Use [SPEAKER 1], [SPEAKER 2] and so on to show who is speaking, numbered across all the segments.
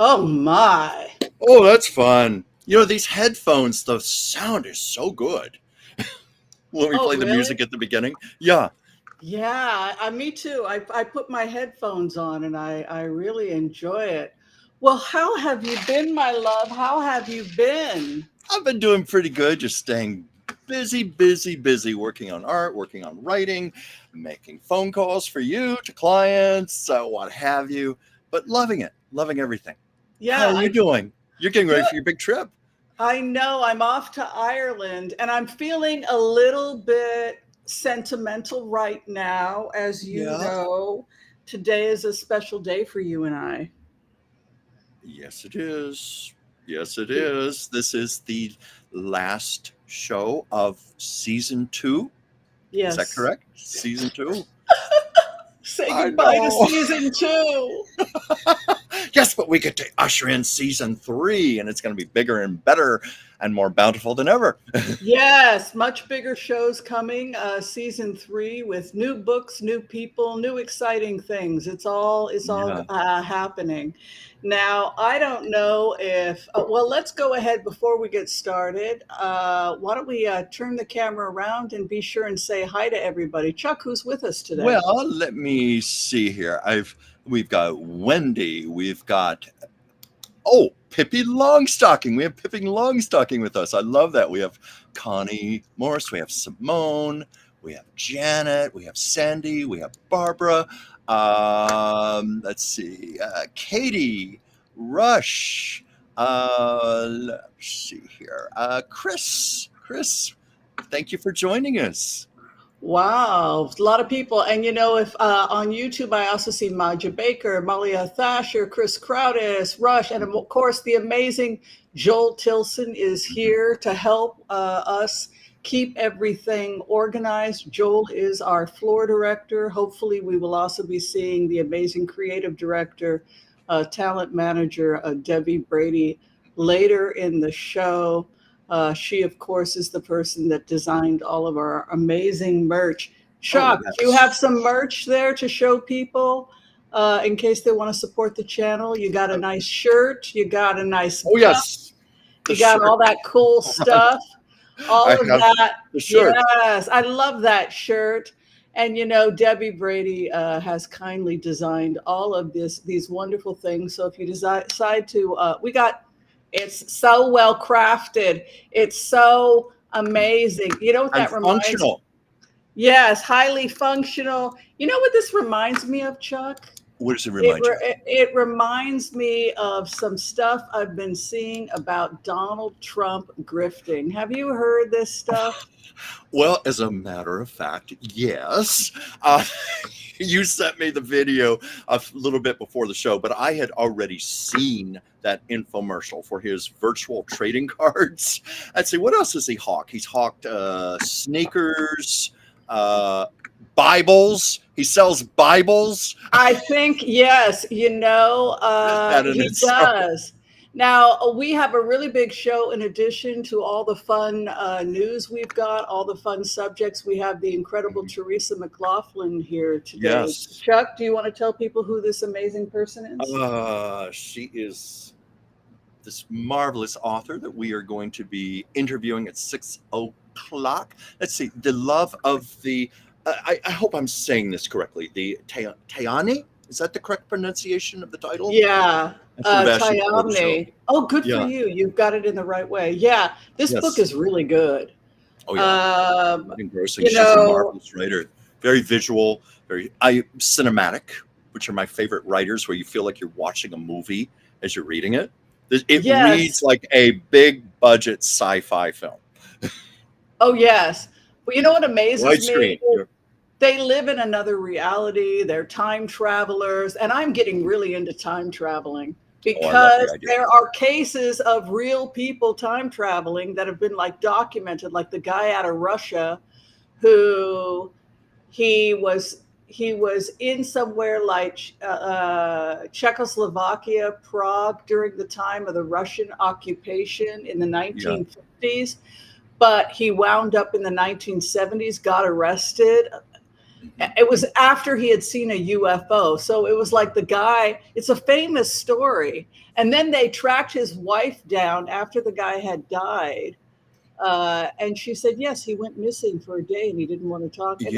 [SPEAKER 1] Oh my.
[SPEAKER 2] Oh, that's fun. You know, these headphones, the sound is so good. When we play the music at the beginning. Yeah.
[SPEAKER 1] Yeah, me too. I put my headphones on and I really enjoy it. Well, how have you been, my love? How have you been?
[SPEAKER 2] I've been doing pretty good, just staying busy, working on art, working on writing, making phone calls for you, to clients, what have you, but loving it, loving everything.
[SPEAKER 1] Yeah.
[SPEAKER 2] How are you doing? You're getting ready for your big trip.
[SPEAKER 1] I know. I'm off to Ireland and I'm feeling a little bit sentimental right now. As you know, today is a special day for you and I.
[SPEAKER 2] Yes, it is. Yes, it is. This is the last show of season 2.
[SPEAKER 1] Yes.
[SPEAKER 2] Is that correct? Season 2?
[SPEAKER 1] Say goodbye to season 2.
[SPEAKER 2] Yes, but we get to usher in season 3, and it's going to be bigger and better and more bountiful than ever.
[SPEAKER 1] Yes, much bigger shows coming. Season 3 with new books, new people, new exciting things. It's all happening. Now, I don't know if, well, let's go ahead before we get started. Why don't we turn the camera around and be sure and say hi to everybody. Chuck, who's with us today?
[SPEAKER 2] Well, let me see here. We've got Wendy. We've got, Pippi Longstocking. We have Pippi Longstocking with us. I love that. We have Connie Morris. We have Simone. We have Janet. We have Sandy. We have Barbara. Let's see. Katie. Rush. Let's see here. Chris. Thank you for joining us.
[SPEAKER 1] Wow, a lot of people. And you know, if on YouTube, I also see Maja Baker, Malia Thatcher, Chris Crowdis, Rush, and of course, the amazing Joel Tilson is here to help us keep everything organized. Joel is our floor director. Hopefully, we will also be seeing the amazing creative director, talent manager, Debbie Brady, later in the show. She, of course, is the person that designed all of our amazing merch. Chuck, do you have some merch there to show people? in case they want to support the channel. You got a nice shirt. You got a nice
[SPEAKER 2] Oh
[SPEAKER 1] cup.
[SPEAKER 2] yes, the
[SPEAKER 1] You got all
[SPEAKER 2] shirt.
[SPEAKER 1] that cool stuff.
[SPEAKER 2] I
[SPEAKER 1] All of
[SPEAKER 2] have
[SPEAKER 1] that.
[SPEAKER 2] the shirt.
[SPEAKER 1] Yes, I love that shirt. And Debbie Brady has kindly designed all of these wonderful things. So if you decide to, it's so well crafted. It's so amazing. You know what
[SPEAKER 2] And
[SPEAKER 1] that reminds?
[SPEAKER 2] functional.
[SPEAKER 1] Yes, highly functional. You know what this reminds me of, Chuck?
[SPEAKER 2] What does it remind you of?
[SPEAKER 1] It reminds me of some stuff I've been seeing about Donald Trump grifting. Have you heard this stuff?
[SPEAKER 2] Well, as a matter of fact, yes. You sent me the video a little bit before the show, but I had already seen that infomercial for his virtual trading cards. I'd say, what else does he hawk? He's hawked sneakers, Bibles. He sells Bibles.
[SPEAKER 1] I think, yes,
[SPEAKER 2] That in
[SPEAKER 1] he
[SPEAKER 2] itself.
[SPEAKER 1] does. Now, we have a really big show in addition to all the fun news we've got, all the fun subjects. We have the incredible Teresa McLaughlin here today.
[SPEAKER 2] Yes.
[SPEAKER 1] Chuck, do you want to tell people who this amazing person is?
[SPEAKER 2] She is this marvelous author that we are going to be interviewing at 6 o'clock. Let's see, the love of the, I hope I'm saying this correctly, the Tayani? Is that the correct pronunciation of the title?
[SPEAKER 1] Yeah, Tayamne. Oh, good for
[SPEAKER 2] Yeah.
[SPEAKER 1] you. You've got it in the right way. Yeah, this
[SPEAKER 2] Yes.
[SPEAKER 1] book is really good.
[SPEAKER 2] Oh yeah, engrossing. She's a marvelous writer. Very visual, very cinematic, which are my favorite writers, where you feel like you're watching a movie as you're reading it. It
[SPEAKER 1] Yes.
[SPEAKER 2] reads like a big budget sci-fi film.
[SPEAKER 1] Oh, yes. Well, you know what amazes me?
[SPEAKER 2] Widescreen. Yeah.
[SPEAKER 1] They live in another reality. They're time travelers. And I'm getting really into time traveling because there are cases of real people time traveling that have been documented, like the guy out of Russia who he was in somewhere like Czechoslovakia, Prague, during the time of the Russian occupation in the 1950s. But he wound up in the 1970s, got arrested. It was after he had seen a UFO. So it was like the guy, it's a famous story. And then they tracked his wife down after the guy had died. And she said, yes, he went missing for a day and he didn't want to talk. And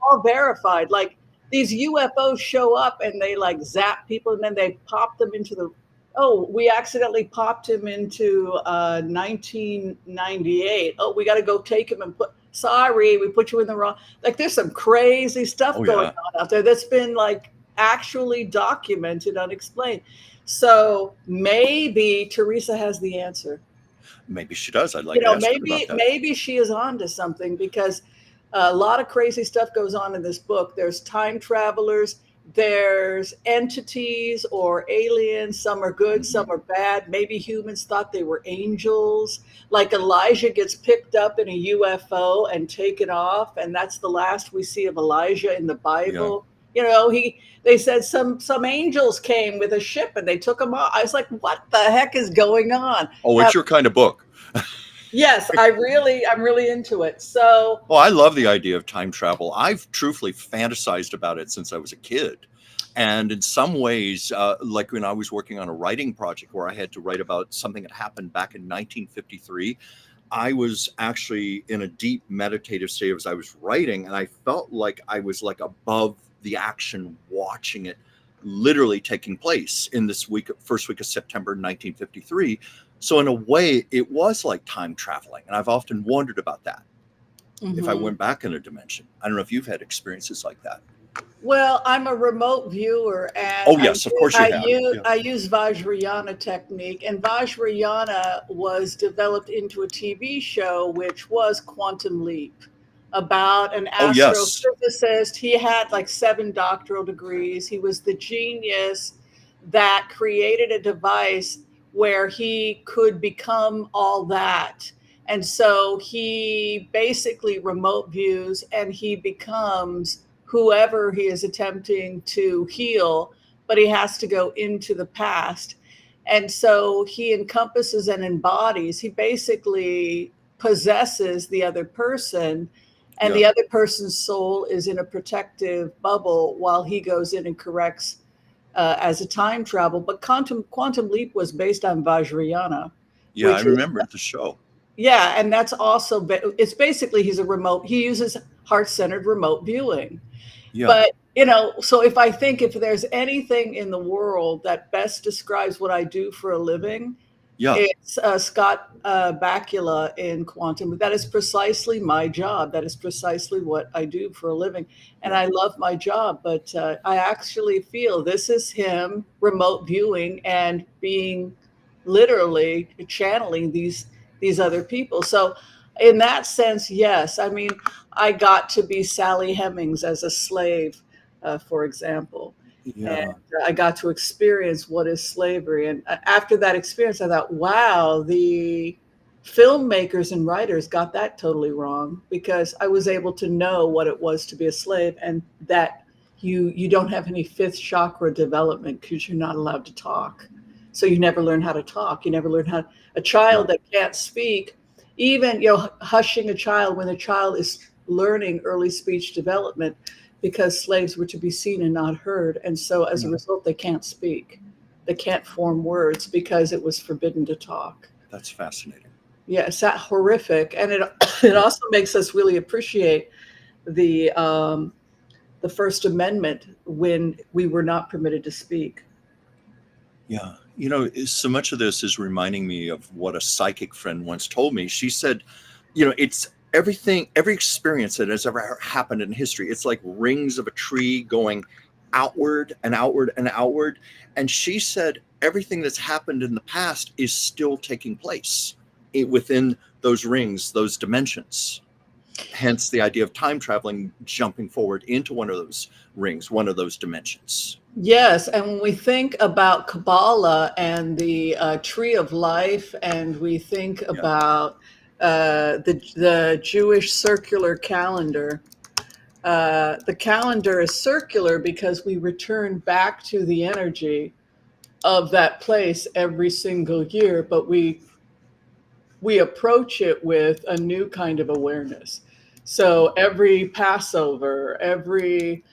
[SPEAKER 1] all verified, like these UFOs show up and they zap people and then they pop them into we accidentally popped him into 1998. Oh, we got to go take him and sorry, we put you in the wrong. There's some crazy stuff going on out there that's been actually documented, unexplained. So maybe Teresa has the answer.
[SPEAKER 2] Maybe she does. I'd like to ask her about that.
[SPEAKER 1] Maybe she is on to something, because a lot of crazy stuff goes on in this book. There's time travelers. There's entities or aliens. Some are good, some are bad. Maybe humans thought they were angels. Like Elijah gets picked up in a UFO and taken off, and that's the last we see of Elijah in the Bible. Yeah. They said some angels came with a ship and they took him off. I was like, what the heck is going on?
[SPEAKER 2] Oh, it's your kind of book.
[SPEAKER 1] Yes, I'm really into it. So,
[SPEAKER 2] I love the idea of time travel. I've truthfully fantasized about it since I was a kid. And in some ways, like when I was working on a writing project where I had to write about something that happened back in 1953, I was actually in a deep meditative state as I was writing. And I felt like I was above the action, watching it literally taking place in this first week of September 1953. So in a way, it was like time traveling. And I've often wondered about that. Mm-hmm. If I went back in a dimension. I don't know if you've had experiences like that.
[SPEAKER 1] Well, I'm a remote viewer. And
[SPEAKER 2] oh, yes, of course you have.
[SPEAKER 1] I use Vajrayana technique. And Vajrayana was developed into a TV show, which was Quantum Leap, about an astrophysicist. He had 7 doctoral degrees. He was the genius that created a device where he could become all that. And so he basically remote views and he becomes whoever he is attempting to heal, but he has to go into the past. And so he encompasses and embodies, he basically possesses the other person, and the other person's soul is in a protective bubble while he goes in and corrects as a time travel. But Quantum Leap was based on Vajrayana,
[SPEAKER 2] Yeah, I
[SPEAKER 1] which is
[SPEAKER 2] remember the show.
[SPEAKER 1] yeah, and that's also it's basically he uses heart-centered remote viewing.
[SPEAKER 2] Yeah,
[SPEAKER 1] But so if there's anything in the world that best describes what I do for a living,
[SPEAKER 2] yeah,
[SPEAKER 1] it's Scott Bakula in Quantum. That is precisely my job. That is precisely what I do for a living. And
[SPEAKER 2] yeah,
[SPEAKER 1] I love my job, but I actually feel this is him remote viewing and being literally channeling these other people. So in that sense, yes. I mean, I got to be Sally Hemings as a slave, for example. And
[SPEAKER 2] yeah,
[SPEAKER 1] I got to experience what is slavery. And after that experience, I thought, wow, the filmmakers and writers got that totally wrong, because I was able to know what it was to be a slave, and that you don't have any fifth chakra development because you're not allowed to talk. So you never learn how to talk. You never learn how a
[SPEAKER 2] yeah,
[SPEAKER 1] child that can't speak, even hushing a child when a child is learning early speech development, because slaves were to be seen and not heard. And so as a
[SPEAKER 2] yeah.
[SPEAKER 1] result, they can't speak. They can't form words because it was forbidden to talk.
[SPEAKER 2] That's fascinating.
[SPEAKER 1] Yeah, it's that horrific. And it
[SPEAKER 2] Yeah,
[SPEAKER 1] also makes us really appreciate the um, the First Amendment when we were not permitted to speak.
[SPEAKER 2] yeah. So much of this is reminding me of what a psychic friend once told me. She said, it's everything, every experience that has ever happened in history. It's like rings of a tree going outward and outward and outward. And she said, everything that's happened in the past is still taking place within those rings, those dimensions. Hence the idea of time traveling, jumping forward into one of those rings, one of those dimensions.
[SPEAKER 1] Yes, and when we think about Kabbalah and the Tree of Life, and we think
[SPEAKER 2] Yeah.
[SPEAKER 1] about the Jewish circular calendar, the calendar is circular because we return back to the energy of that place every single year, but we approach it with a new kind of awareness. So every Passover, every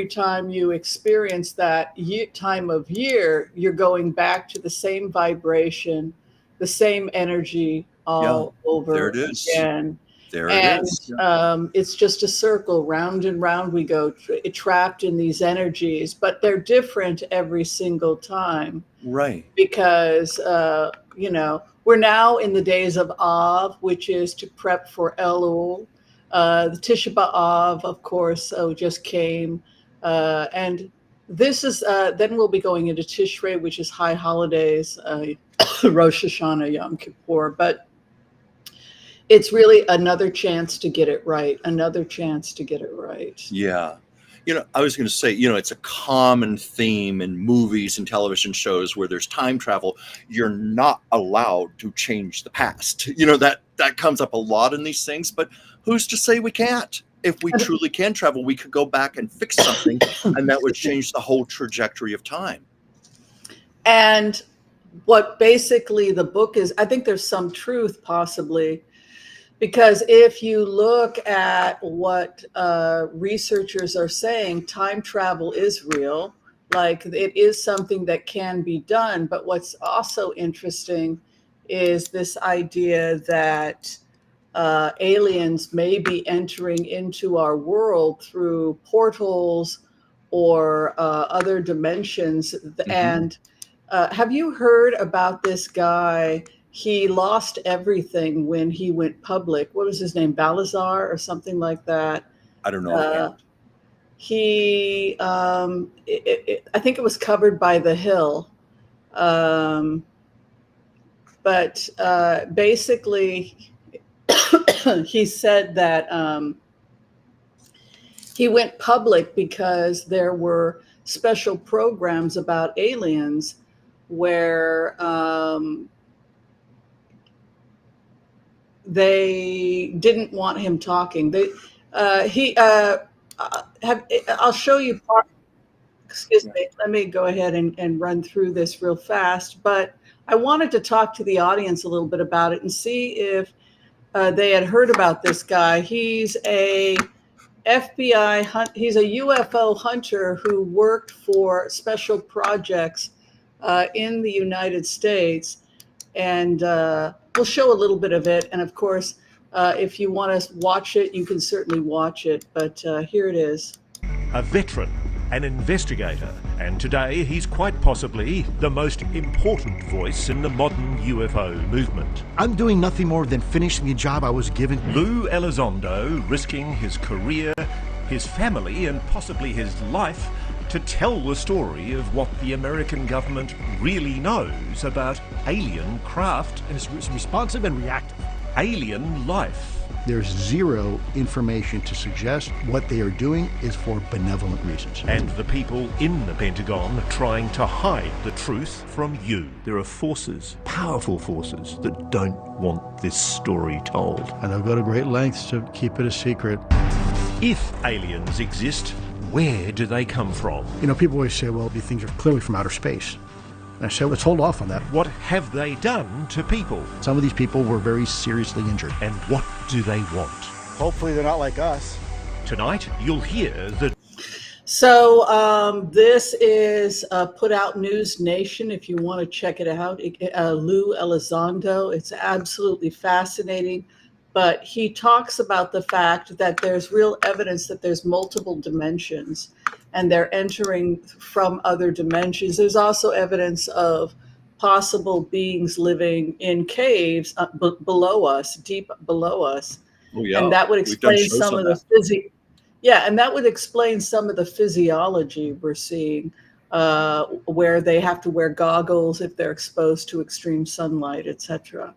[SPEAKER 1] time you experience that time of year, you're going back to the same vibration, the same energy
[SPEAKER 2] Yeah.
[SPEAKER 1] all
[SPEAKER 2] There it
[SPEAKER 1] over
[SPEAKER 2] is.
[SPEAKER 1] again.
[SPEAKER 2] There it
[SPEAKER 1] And
[SPEAKER 2] is. Yeah.
[SPEAKER 1] it's just a circle, round and round we go, trapped in these energies, but they're different every single time,
[SPEAKER 2] Right.
[SPEAKER 1] because we're now in the days of Av, which is to prep for Elul. The Tisha B'Av, of course, just came, and this is then we'll be going into Tishrei, which is high holidays, Rosh Hashanah, Yom Kippur. But it's really another chance to get it right. Another chance to get it right.
[SPEAKER 2] Yeah. I was going to say, it's a common theme in movies and television shows where there's time travel. You're not allowed to change the past. That comes up a lot in these things, but who's to say we can't? If we truly can travel, we could go back and fix something, and that would change the whole trajectory of time.
[SPEAKER 1] And what basically the book is, I think there's some truth possibly, because if you look at what researchers are saying, time travel is real. Like, it is something that can be done. But what's also interesting is this idea that aliens may be entering into our world through portals or other dimensions.
[SPEAKER 2] Mm-hmm.
[SPEAKER 1] And have you heard about this guy? He lost everything when he went public. What was his name? Balazar or something like that.
[SPEAKER 2] I don't know offhand.
[SPEAKER 1] I think it was covered by The Hill. But basically, he said that he went public because there were special programs about aliens where they didn't want him talking. I'll show you part. Excuse me. Let me go ahead and run through this real fast. But I wanted to talk to the audience a little bit about it and see if they had heard about this guy. He's a FBI hunt. He's a UFO hunter who worked for special projects in the United States, and we'll show a little bit of it. And of course, if you want to watch it, you can certainly watch it. But here it is.
[SPEAKER 3] A veteran, an investigator, and today he's quite possibly the most important voice in the modern UFO movement.
[SPEAKER 4] I'm doing nothing more than finishing the job I was given.
[SPEAKER 3] Lou Elizondo risking his career, his family, and possibly his life to tell the story of what the American government really knows about alien craft
[SPEAKER 4] And it's responsive and reactive.
[SPEAKER 3] alien life.
[SPEAKER 4] There's zero information to suggest what they are doing is for benevolent reasons.
[SPEAKER 3] And the people in the Pentagon trying to hide the truth from you. There are forces, powerful forces, that don't want this story told.
[SPEAKER 4] And they'll go to great lengths to keep it a secret.
[SPEAKER 3] If aliens exist, where do they come from?
[SPEAKER 4] You know, people always say, well, these things are clearly from outer space. And I say, let's hold off on that.
[SPEAKER 3] What have they done to people?
[SPEAKER 4] Some of these people were very seriously injured.
[SPEAKER 3] And what do they want?
[SPEAKER 5] Hopefully they're not like us.
[SPEAKER 3] Tonight, you'll hear the
[SPEAKER 1] So this is Put Out News Nation. If you want to check it out, Lou Elizondo. It's absolutely fascinating. But he talks about the fact that there's real evidence that there's multiple dimensions and they're entering from other dimensions. There's also evidence of possible beings living in caves below us, deep below us.
[SPEAKER 2] Oh, yeah.
[SPEAKER 1] And that would
[SPEAKER 2] We've done
[SPEAKER 1] explain
[SPEAKER 2] shows
[SPEAKER 1] some
[SPEAKER 2] on
[SPEAKER 1] of the and that would explain some of the physiology we're seeing, where they have to wear goggles if they're exposed to extreme sunlight, etc.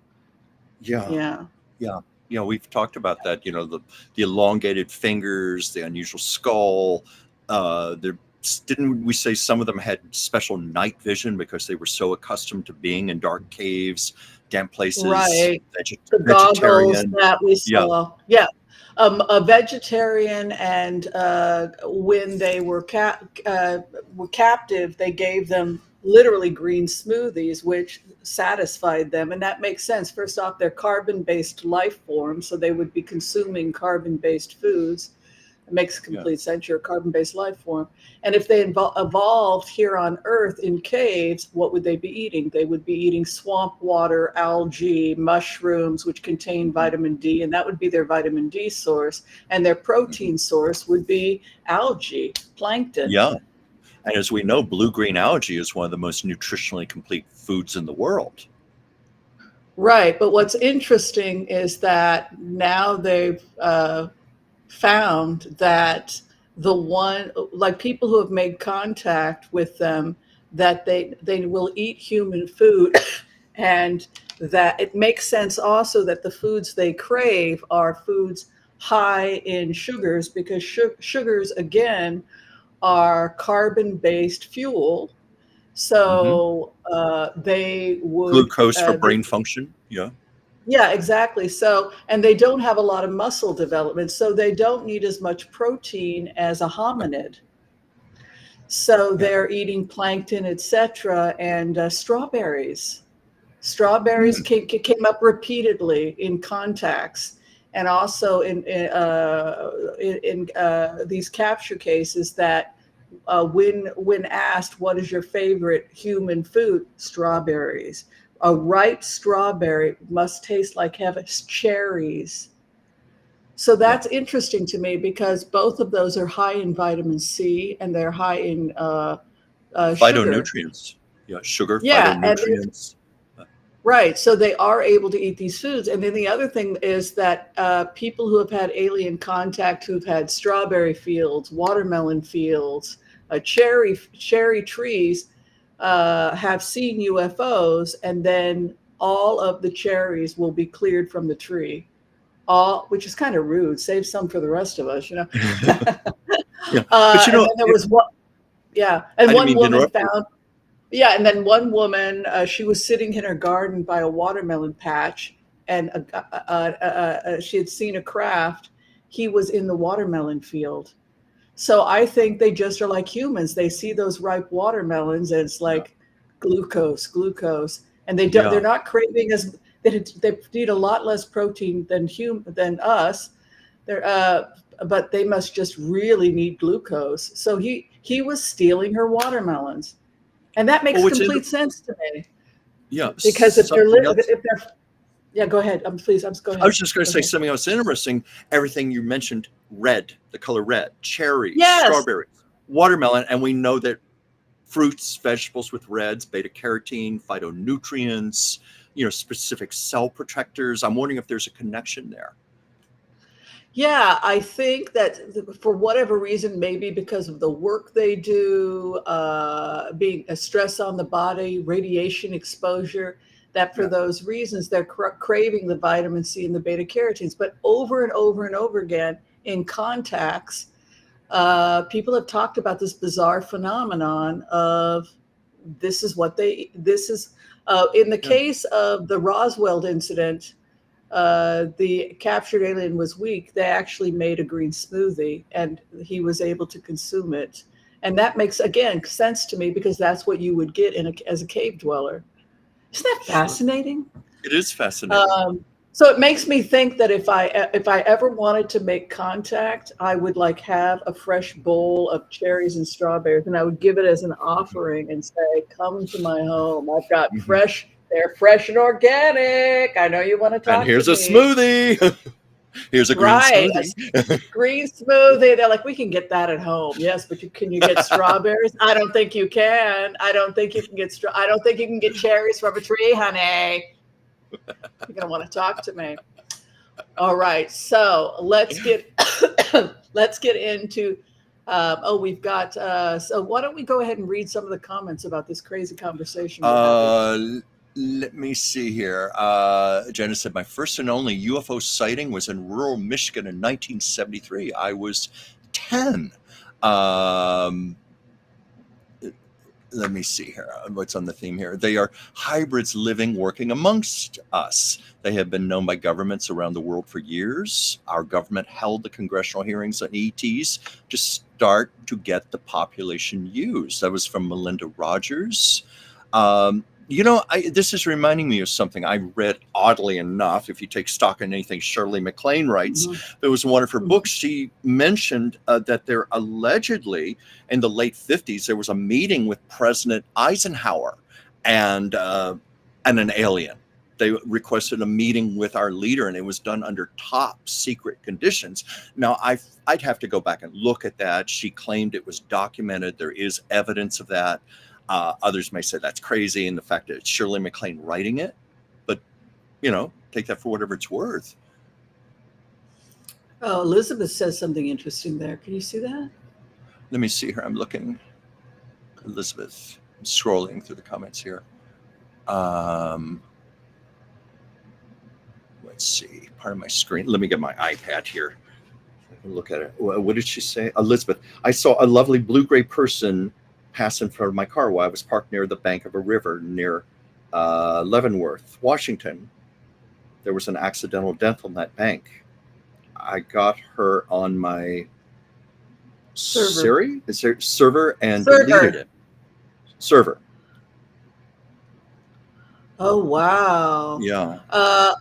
[SPEAKER 2] Yeah.
[SPEAKER 1] Yeah.
[SPEAKER 2] Yeah. You know, we've talked about that, you know, the elongated fingers, the unusual skull. Didn't we say some of them had special night vision because they were so accustomed to being in dark caves, damp places,
[SPEAKER 1] Right. The goggles
[SPEAKER 2] vegetarian.
[SPEAKER 1] that we saw. Yeah. A vegetarian, and when they were captive, they gave them literally green smoothies, which satisfied them. And that makes sense. First off, they're carbon-based life forms, so they would be consuming carbon-based foods. It makes complete sense. You're a carbon-based life form. And if they evolved here on Earth in caves, what would they be eating? They would be eating swamp water, algae, mushrooms, which contain vitamin D, and that would be their vitamin D source. And their protein source would be algae, plankton.
[SPEAKER 2] Yeah. And as we know, blue-green algae is one of the most nutritionally complete foods in the world.
[SPEAKER 1] Right. But what's interesting is that now they've found that like people who have made contact with them, that they will eat human food, and that it makes sense also that the foods they crave are foods high in sugars, because sugars, again, are carbon-based fuel. So they would...
[SPEAKER 2] Glucose for brain function. Yeah.
[SPEAKER 1] Yeah, exactly. So, and they don't have a lot of muscle development, so they don't need as much protein as a hominid. So they're eating plankton, etc., and strawberries. Strawberries came up repeatedly in contacts, and also in these capture cases that when asked, what is your favorite human food? Strawberries. A ripe strawberry must taste like heaven. Cherries. So that's interesting to me, because both of those are high in vitamin C, and they're high in
[SPEAKER 2] Phytonutrients. Yeah, sugar, phytonutrients.
[SPEAKER 1] Right. So they are able to eat these foods. And then the other thing is that people who have had alien contact, who've had strawberry fields, watermelon fields, cherry trees, have seen UFOs, and then all of the cherries will be cleared from the tree, which is kind of rude. Save some for the rest of us, you know.
[SPEAKER 2] But you know,
[SPEAKER 1] and then there was one, and one woman found, and then one woman, she was sitting in her garden by a watermelon patch, and she had seen a craft. He was in the watermelon field. So I think they just are like humans. They see those ripe watermelons, and it's like glucose, and they don't. They're not craving they need a lot less protein than us. but they must just really need glucose. So he was stealing her watermelons, and that makes complete sense to me.
[SPEAKER 2] Yeah,
[SPEAKER 1] Because if
[SPEAKER 2] something else.
[SPEAKER 1] yeah, go ahead. Please, go ahead.
[SPEAKER 2] I was just going to say
[SPEAKER 1] ahead.
[SPEAKER 2] something else interesting. Everything you mentioned, red, the color red, cherries,
[SPEAKER 1] Yes.
[SPEAKER 2] strawberries, watermelon, and we know that fruits, vegetables with reds, beta carotene, phytonutrients, specific cell protectors. I'm wondering if there's a connection there.
[SPEAKER 1] Yeah, I think that for whatever reason, maybe because of the work they do, being a stress on the body, radiation exposure, that for those reasons, they're craving the vitamin C and the beta carotenes. But over and over and over again in contacts, people have talked about this bizarre phenomenon of in the case of the Roswell incident, the captured alien was weak. They actually made a green smoothie and he was able to consume it. And that makes, again, sense to me because that's what you would get as a cave dweller. Isn't that fascinating?
[SPEAKER 2] It is fascinating.
[SPEAKER 1] So it makes me think that if I ever wanted to make contact, I would have a fresh bowl of cherries and strawberries, and I would give it as an offering and say, "Come to my home. I've got fresh. They're fresh and organic. I know you want to talk."
[SPEAKER 2] And here's
[SPEAKER 1] to
[SPEAKER 2] a smoothie. Here's a green smoothie.
[SPEAKER 1] Green smoothie. They're like, we can get that at home. Yes, but can you get strawberries? I don't think you can. I don't think you can get I don't think you can get cherries from a tree, honey. You're gonna want to talk to me. All right, so let's get into. We've got. So why don't we go ahead and read some of the comments about this crazy conversation?
[SPEAKER 2] Let me see here. Jenna said, my first and only UFO sighting was in rural Michigan in 1973. I was 10. Let me see here. What's on the theme here? They are hybrids living, working amongst us. They have been known by governments around the world for years. Our government held the congressional hearings on ETs to start to get the population used. That was from Melinda Rogers. This is reminding me of something I read, oddly enough. If you take stock in anything Shirley MacLaine writes, there was one of her books. She mentioned that there allegedly in the late 50s, there was a meeting with President Eisenhower and an alien. They requested a meeting with our leader, and it was done under top secret conditions. Now, I'd have to go back and look at that. She claimed it was documented. There is evidence of that. Others may say that's crazy, and the fact that it's Shirley MacLaine writing it, but take that for whatever it's worth.
[SPEAKER 1] Oh, Elizabeth says something interesting there. Can you see that?
[SPEAKER 2] Let me see here. I'm looking. Elizabeth, I'm scrolling through the comments here. Let's see. Part of my screen. Let me get my iPad here. I can look at it. What did she say? Elizabeth, I saw a lovely blue-gray person pass in front of my car while I was parked near the bank of a river near Leavenworth, Washington. There was an accidental death on that bank. I got her on my server and deleted it. Server.
[SPEAKER 1] Oh, wow.
[SPEAKER 2] Yeah.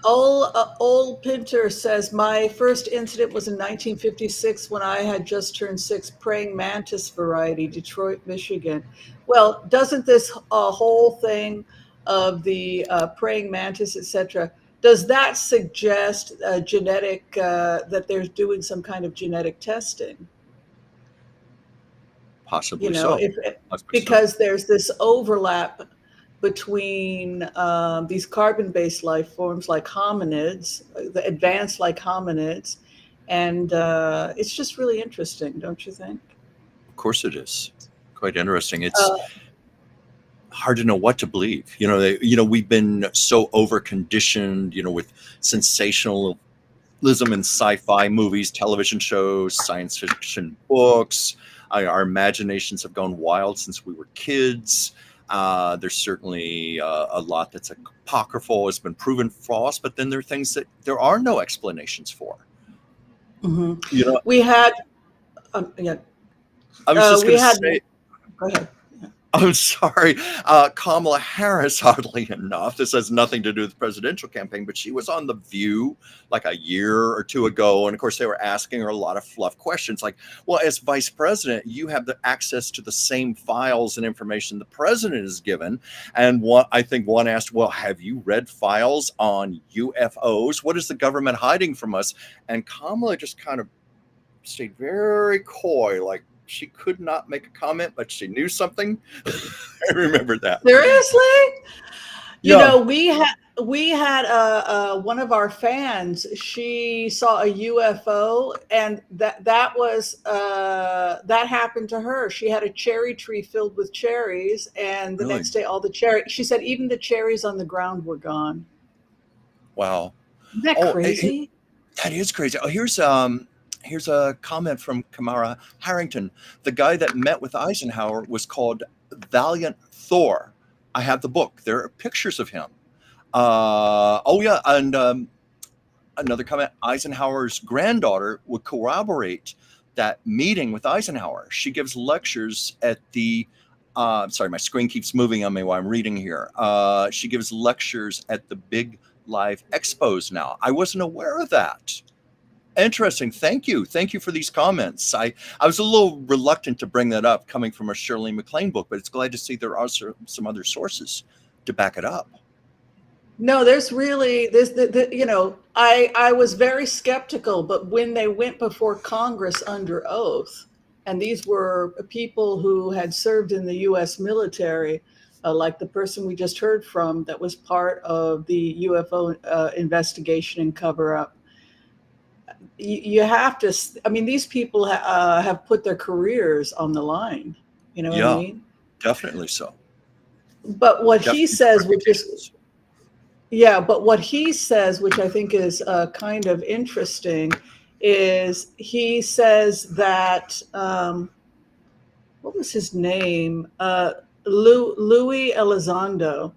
[SPEAKER 1] Old Pinter says, my first incident was in 1956 when I had just turned 6, praying mantis variety, Detroit, Michigan. Well, doesn't this whole thing of the praying mantis, etc., does that suggest genetic, that they're doing some kind of genetic testing?
[SPEAKER 2] Possibly so.
[SPEAKER 1] Because there's this overlap between these carbon-based life forms like hominids, the advanced like hominids, and it's just really interesting, don't you think?
[SPEAKER 2] Of course it is. Quite interesting. It's hard to know what to believe. We've been so over-conditioned, with sensationalism in sci-fi movies, television shows, science fiction books. Our imaginations have gone wild since we were kids. There's certainly a lot that's apocryphal, has been proven false, but then there are things that there are no explanations for.
[SPEAKER 1] We had,
[SPEAKER 2] I was just going to say,
[SPEAKER 1] go ahead.
[SPEAKER 2] I'm sorry, Kamala Harris, oddly enough, this has nothing to do with the presidential campaign, but she was on The View like a year or two ago. And of course, they were asking her a lot of fluff questions like, well, as vice president, you have the access to the same files and information the president is given. And I think one asked, well, have you read files on UFOs? What is the government hiding from us? And Kamala just kind of stayed very coy, like, she could not make a comment, but she knew something. I remember that.
[SPEAKER 1] Seriously? You
[SPEAKER 2] Yeah.
[SPEAKER 1] know, we had one of our fans. She saw a UFO, and that happened to her. She had a cherry tree filled with cherries, and the
[SPEAKER 2] Really?
[SPEAKER 1] next day, all the cherry. She said even the cherries on the ground were gone.
[SPEAKER 2] Wow.
[SPEAKER 1] Isn't that
[SPEAKER 2] Oh,
[SPEAKER 1] crazy?
[SPEAKER 2] that is crazy. Oh, here's a comment from Kamara Harrington. The guy that met with Eisenhower was called Valiant Thor. I have the book. There are pictures of him. Oh yeah, and another comment. Eisenhower's granddaughter would corroborate that meeting with Eisenhower. She gives lectures at the sorry, my screen keeps moving on me while I'm reading here. She gives lectures at the big live expos now. I wasn't aware of that. Interesting. Thank you. Thank you for these comments. I was a little reluctant to bring that up coming from a Shirley MacLaine book, but it's glad to see there are some other sources to back it up.
[SPEAKER 1] No, there's you know, I was very skeptical, but when they went before Congress under oath, and these were people who had served in the U.S. military, like the person we just heard from that was part of the UFO investigation and cover up. You have to, I mean, these people have put their careers on the line. You know what I mean?
[SPEAKER 2] Definitely so.
[SPEAKER 1] But what he says, which is,
[SPEAKER 2] reputations.
[SPEAKER 1] yeah, but what he says, which I think is kind of interesting, is he says that, what was his name? Louis Elizondo.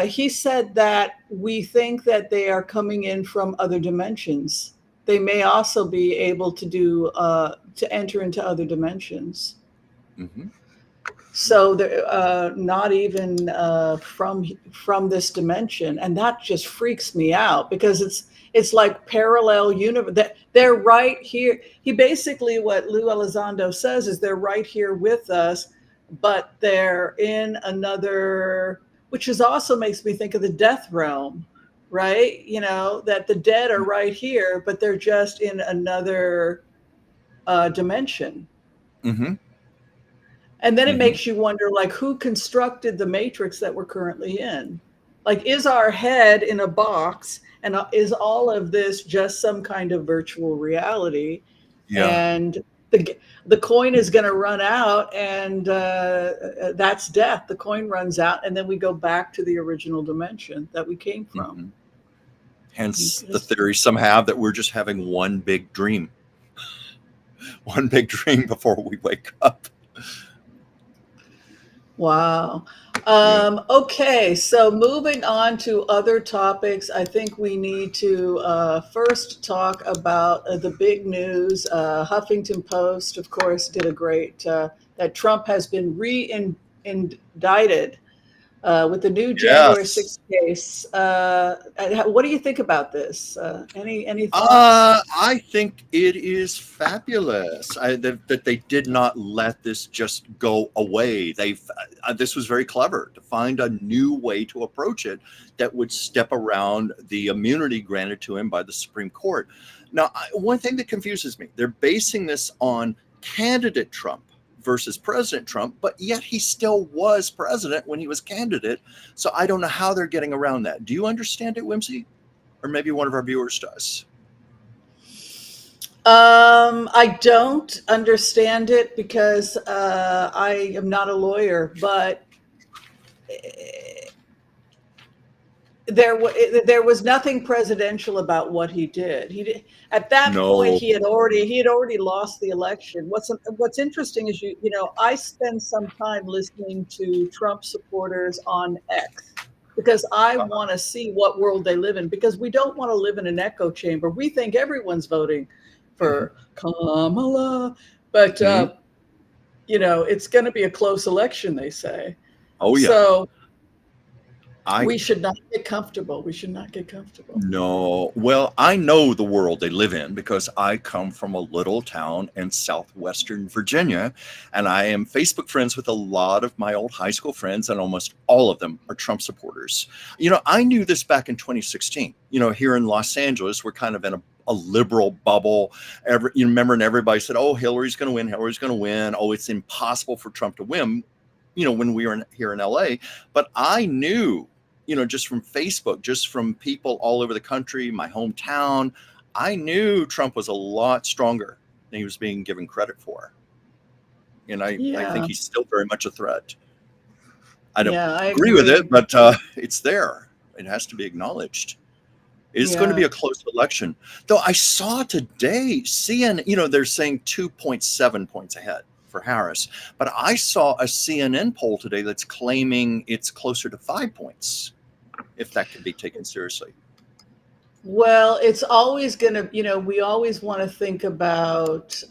[SPEAKER 1] He said that we think that they are coming in from other dimensions. They may also be able to do to enter into other dimensions.
[SPEAKER 2] Mm-hmm.
[SPEAKER 1] So they're not even from this dimension, and that just freaks me out because it's like parallel universe. That they're right here. He basically, what Lou Elizondo says is they're right here with us, but they're in another, which is also makes me think of the death realm, right? You know, that the dead are right here, but they're just in another dimension.
[SPEAKER 2] Mm-hmm.
[SPEAKER 1] And then it makes you wonder, like, who constructed the matrix that we're currently in? Like, is our head in a box, and is all of this just some kind of virtual reality?
[SPEAKER 2] Yeah.
[SPEAKER 1] And the coin is going to run out, and that's death. The coin runs out, and then we go back to the original dimension that we came from.
[SPEAKER 2] Mm-hmm. Hence the theory some have that we're just having one big dream. One big dream before we wake up.
[SPEAKER 1] Wow. Okay, so moving on to other topics, I think we need to first talk about the big news. Huffington Post, of course, did a great, that Trump has been re-indicted with the new January 6th case. What do you think about this? Any thoughts?
[SPEAKER 2] I think it is fabulous that they did not let this just go away. This was very clever to find a new way to approach it that would step around the immunity granted to him by the Supreme Court. Now, one thing that confuses me, they're basing this on candidate Trump versus President Trump, but yet he still was president when he was candidate. So I don't know how they're getting around that. Do you understand it, Whimsy? Or maybe one of our viewers does.
[SPEAKER 1] I don't understand it because I am not a lawyer, but there was nothing presidential about what he did. He did, at that point he had already lost the election. What's interesting is you know I spend some time listening to Trump supporters on X because I want to see what world they live in, because we don't want to live in an echo chamber. We think everyone's voting for Kamala, but it's going to be a close election, they say.
[SPEAKER 2] Oh yeah.
[SPEAKER 1] So
[SPEAKER 2] I
[SPEAKER 1] we should not get comfortable. We should not get comfortable.
[SPEAKER 2] No. Well, I know the world they live in because I come from a little town in southwestern Virginia, and I am Facebook friends with a lot of my old high school friends, and almost all of them are Trump supporters. I knew this back in 2016. Here in Los Angeles, we're kind of in a liberal bubble. You remember, and everybody said, "Oh, Hillary's going to win. Hillary's going to win. Oh, it's impossible for Trump to win." When we were here in LA, but I knew, just from Facebook, just from people all over the country, my hometown, I knew Trump was a lot stronger than he was being given credit for. And I think he's still very much a threat. I don't agree with it, but it's there. It has to be acknowledged. It's going to be a close election. Though I saw today, CNN, they're saying 2.7 points ahead for Harris. But I saw a CNN poll today that's claiming it's closer to 5 points, if that can be taken seriously.
[SPEAKER 1] Well, it's always going to, we always want to think about,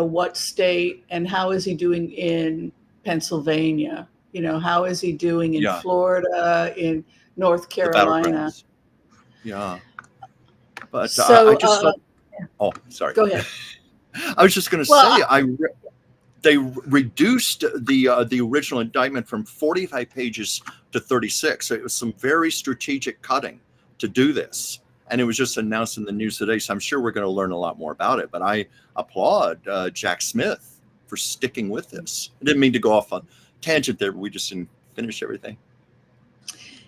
[SPEAKER 1] what state and how is he doing in Pennsylvania? How is he doing in Florida, in North Carolina?
[SPEAKER 2] Yeah. But
[SPEAKER 1] so,
[SPEAKER 2] I just saw, sorry.
[SPEAKER 1] Go ahead.
[SPEAKER 2] I was just going to say, they reduced the original indictment from 45 pages to 36. So it was some very strategic cutting to do this. And it was just announced in the news today. So I'm sure we're going to learn a lot more about it. But I applaud Jack Smith for sticking with this. I didn't mean to go off on tangent there, but we just didn't finish everything.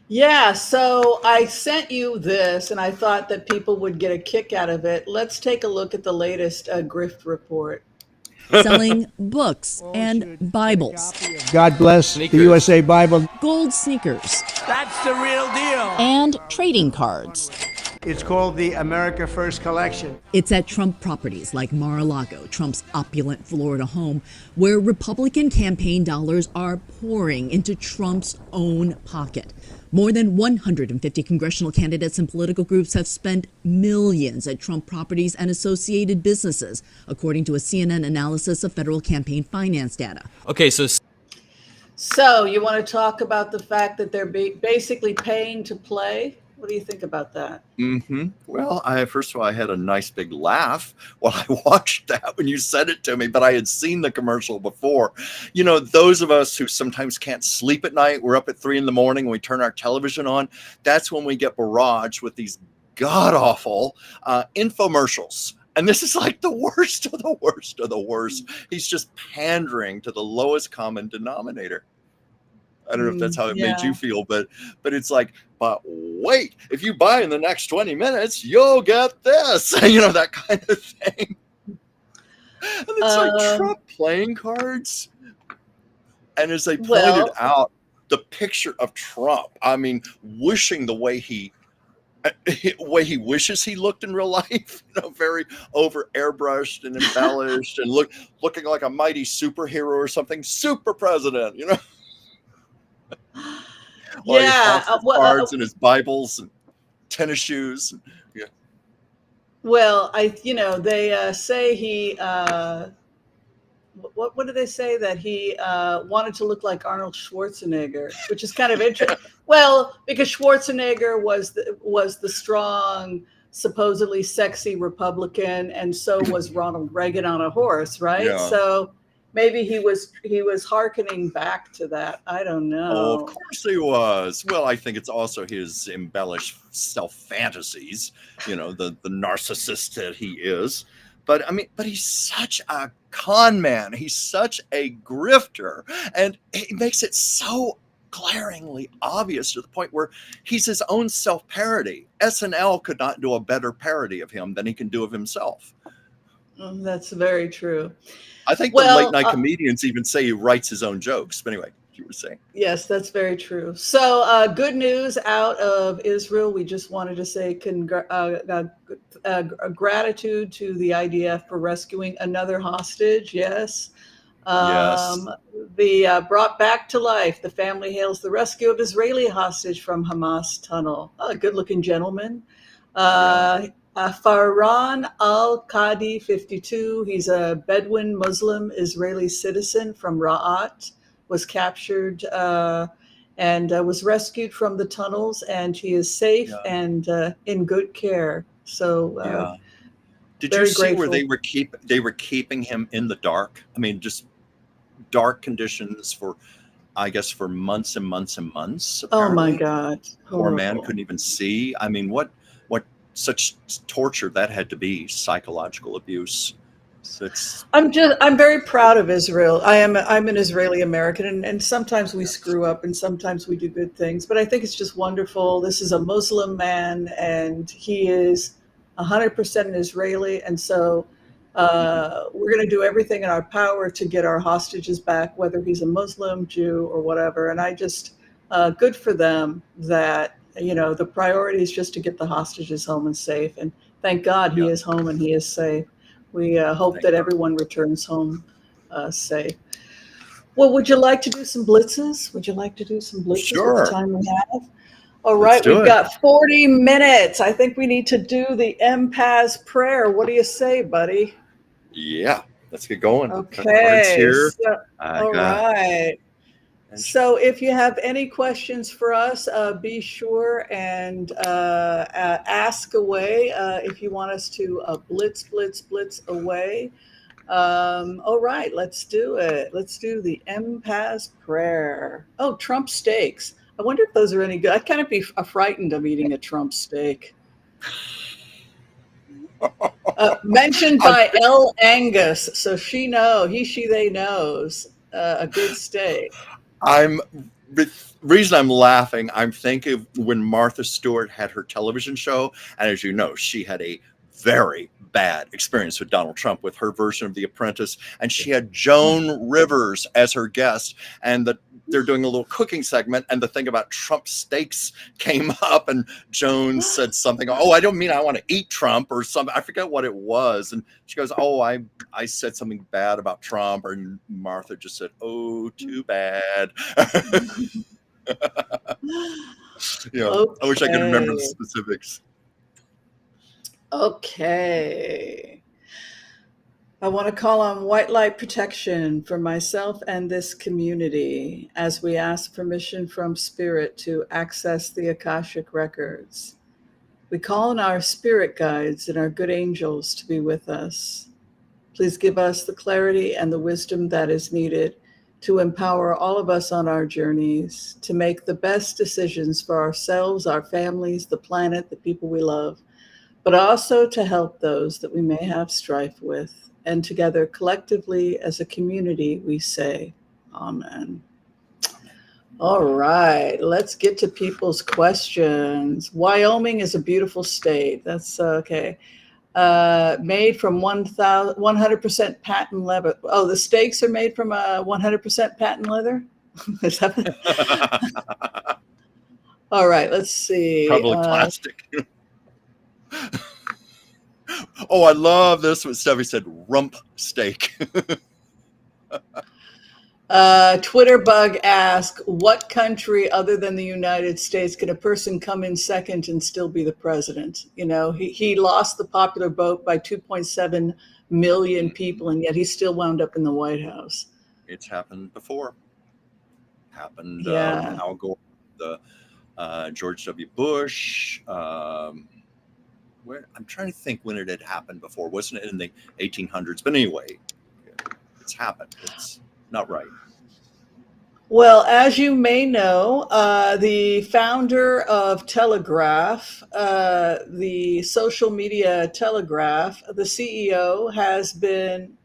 [SPEAKER 1] Yeah, so I sent you this, and I thought that people would get a kick out of it. Let's take a look at the latest grift report.
[SPEAKER 6] Selling books and Bibles.
[SPEAKER 5] God bless the USA Bible.
[SPEAKER 6] Gold sneakers.
[SPEAKER 7] That's the real deal.
[SPEAKER 6] And trading cards.
[SPEAKER 5] It's called the America First Collection.
[SPEAKER 6] It's at Trump properties like Mar-a-Lago, Trump's opulent Florida home, where Republican campaign dollars are pouring into Trump's own pocket. More than 150 congressional candidates and political groups have spent millions at Trump properties and associated businesses, according to a CNN analysis of federal campaign finance data.
[SPEAKER 7] Okay, so
[SPEAKER 1] you want to talk about the fact that they're basically paying to play? What do you think about that?
[SPEAKER 2] Mm-hmm. Well, first of all, I had a nice big laugh while I watched that when you said it to me, but I had seen the commercial before. Those of us who sometimes can't sleep at night, we're up at 3 a.m. when we turn our television on. That's when we get barraged with these god-awful infomercials. And this is like the worst of the worst of the worst. He's just pandering to the lowest common denominator. I don't know if that's how it made you feel, but it's like, but wait, if you buy in the next 20 minutes, you'll get this, that kind of thing. And it's like Trump playing cards. And as they pointed out, the picture of Trump, I mean, wishing the way he wishes he looked in real life, very over airbrushed and embellished and looking like a mighty superhero or something, super president, cards and his Bibles and tennis shoes. Yeah.
[SPEAKER 1] Well, they say he. What do they say, that he wanted to look like Arnold Schwarzenegger, which is kind of interesting. Well, because Schwarzenegger was the strong, supposedly sexy Republican, and so was Ronald Reagan on a horse, right? Yeah. So maybe he was hearkening back to that. I don't know.
[SPEAKER 2] Oh, of course he was. Well, I think it's also his embellished self-fantasies, the narcissist that he is. But he's such a con man. He's such a grifter. And he makes it so glaringly obvious to the point where he's his own self-parody. SNL could not do a better parody of him than he can do of himself.
[SPEAKER 1] That's very true.
[SPEAKER 2] I think the late night comedians even say he writes his own jokes. But anyway, you were saying.
[SPEAKER 1] Yes, that's very true. So good news out of Israel. We just wanted to say gratitude to the IDF for rescuing another hostage. Yes. The brought back to life. The family hails the rescue of Israeli hostage from Hamas tunnel. A good-looking gentleman. Farhan al-Qadi, 52. He's a Bedouin Muslim Israeli citizen from Ra'at, was captured and was rescued from the tunnels, and he is safe
[SPEAKER 2] Yeah,
[SPEAKER 1] and in good care. So
[SPEAKER 2] yeah. Did you
[SPEAKER 1] very
[SPEAKER 2] see where
[SPEAKER 1] grateful.
[SPEAKER 2] they were keeping him in the dark? I mean, just dark conditions for, I guess, for months and months and months.
[SPEAKER 1] Oh my
[SPEAKER 2] Apparently,
[SPEAKER 1] God,
[SPEAKER 2] poor man
[SPEAKER 1] horrible.
[SPEAKER 2] couldn't even see. I mean, what such torture that had to be, psychological abuse. So it's
[SPEAKER 1] I'm very proud of Israel. I'm an Israeli American, and sometimes we screw up and sometimes we do good things, but I think it's just wonderful. This is a Muslim man and he is 100% an Israeli, and so
[SPEAKER 2] Mhm.
[SPEAKER 1] we're going to do everything in our power to get our hostages back, whether he's a Muslim, Jew, or whatever. And I just good for them that the priority is just to get the hostages home and safe. And thank God he
[SPEAKER 2] Yeah,
[SPEAKER 1] is home and he is safe. We hope
[SPEAKER 2] thank
[SPEAKER 1] that
[SPEAKER 2] God.
[SPEAKER 1] everyone returns home safe. Well, would you like to do some blitzes? Would you like to do some blitzes with the
[SPEAKER 2] Sure,
[SPEAKER 1] time we have? All
[SPEAKER 2] let's
[SPEAKER 1] right,
[SPEAKER 2] do
[SPEAKER 1] we've
[SPEAKER 2] it.
[SPEAKER 1] got 40 minutes. I think we need to do the empath prayer. What do you say, buddy?
[SPEAKER 2] Yeah, let's get going. Got cards
[SPEAKER 1] Okay.
[SPEAKER 2] here.
[SPEAKER 1] So,
[SPEAKER 2] I
[SPEAKER 1] all
[SPEAKER 2] got
[SPEAKER 1] right.
[SPEAKER 2] and
[SPEAKER 1] So if you have any questions for us, be sure and ask away if you want us to blitz away. All right, let's do it. Let's do the empath prayer. Oh, Trump steaks. I wonder if those are any good. I'd kind of be frightened of eating a Trump steak. Mentioned
[SPEAKER 2] I'm
[SPEAKER 1] by L. Angus, so they knows a good steak.
[SPEAKER 2] I'm the reason I'm laughing, I'm thinking of when Martha Stewart had her television show, and as you know, she had a very bad experience with Donald Trump with her version of The Apprentice, and she had Joan Rivers as her guest, and they're doing a little cooking segment, and the thing about Trump steaks came up, and Joan said something, "Oh, I don't mean I want to eat Trump," or something. I forget what it was, and she goes, "Oh, I said something bad about Trump," and Martha just said, "Oh, too bad." I wish I could remember the
[SPEAKER 1] Okay.
[SPEAKER 2] specifics.
[SPEAKER 1] Okay. I want to call on white light protection for myself and this community as we ask permission from Spirit to access the Akashic records. We call on our spirit guides and our good angels to be with us. Please give us the clarity and the wisdom that is needed to empower all of us on our journeys to make the best decisions for ourselves, our families, the planet, the people we love, but also to help those that we may have strife with. And together, collectively, as a community, we say, Amen. All right, let's get to people's questions. Wyoming is a beautiful state. That's okay. Made from 100% patent leather. Oh, the steaks are made from 100% patent leather? Is that all right, let's see.
[SPEAKER 2] Probably plastic. Oh, I love this one. Steffi said rump steak.
[SPEAKER 1] Twitter bug asked, what country other than the United States can a person come in second and still be the president? He lost the popular vote by 2.7 million people, and yet he still wound up in the White House.
[SPEAKER 2] It's happened before. Happened with
[SPEAKER 1] Yeah.
[SPEAKER 2] Al Gore, the George W. Bush. I'm trying to think when it had happened before. Wasn't it in the 1800s? But anyway, it's happened. It's not right.
[SPEAKER 1] Well, as you may know, the founder of Telegraph, the social media Telegraph, the CEO has been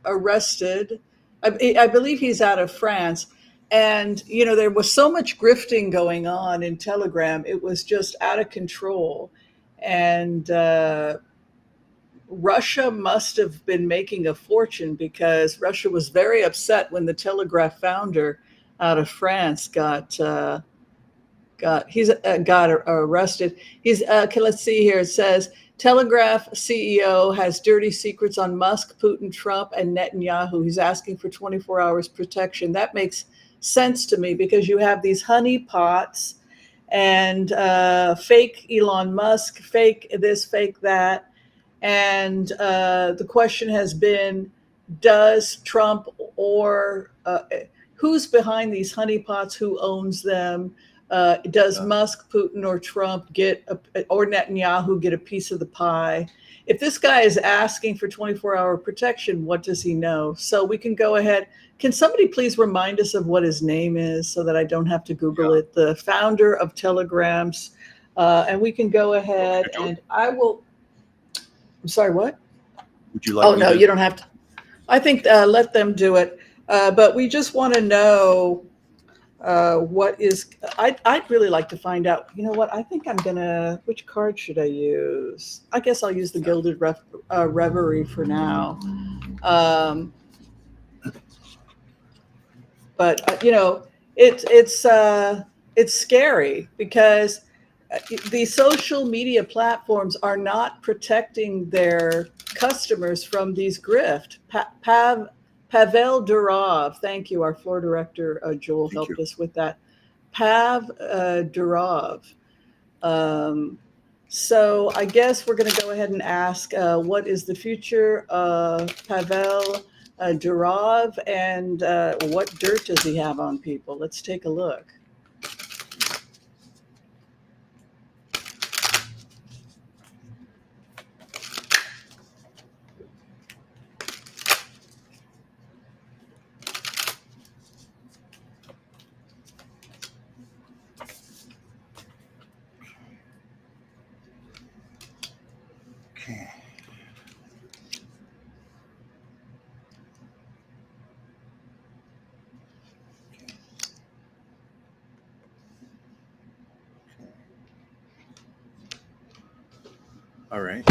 [SPEAKER 1] arrested. I believe he's out of France. And, there was so much grifting going on in Telegram. It was just out of control. And Russia must have been making a fortune because Russia was very upset when the Telegraph founder out of France got arrested. He's okay, let's see here. It says Telegraph CEO has dirty secrets on Musk, Putin, Trump, and Netanyahu. He's asking for 24 hours protection. That makes sense to me because you have these honey pots and fake Elon Musk, fake this, fake that. And the question has been, does Trump or who's behind these honeypots? Who owns them? Does Musk, Putin, or Trump or Netanyahu get a piece of the pie? If this guy is asking for 24-hour protection, what does he know? So we can go ahead. Can somebody please remind us of what his name is so that I don't have to Google it? The founder of Telegrams. And we can go ahead and I will. I'm sorry, what?
[SPEAKER 2] Would you like?
[SPEAKER 1] Oh, no, you don't have to. I think let them do it. But we just want to know what is. I'd really like to find out. You know what? I think I'm gonna. Which card should I use? I guess I'll use the Gilded Reverie for now. But you know, it's scary because the social media platforms are not protecting their customers from these grift. Pavel Durov, thank you. Our floor director, Joel, helped us with that. Durov. So I guess we're going to go ahead and ask, what is the future of Pavel Durov, and what dirt does he have on people? Let's take a look.
[SPEAKER 2] All right.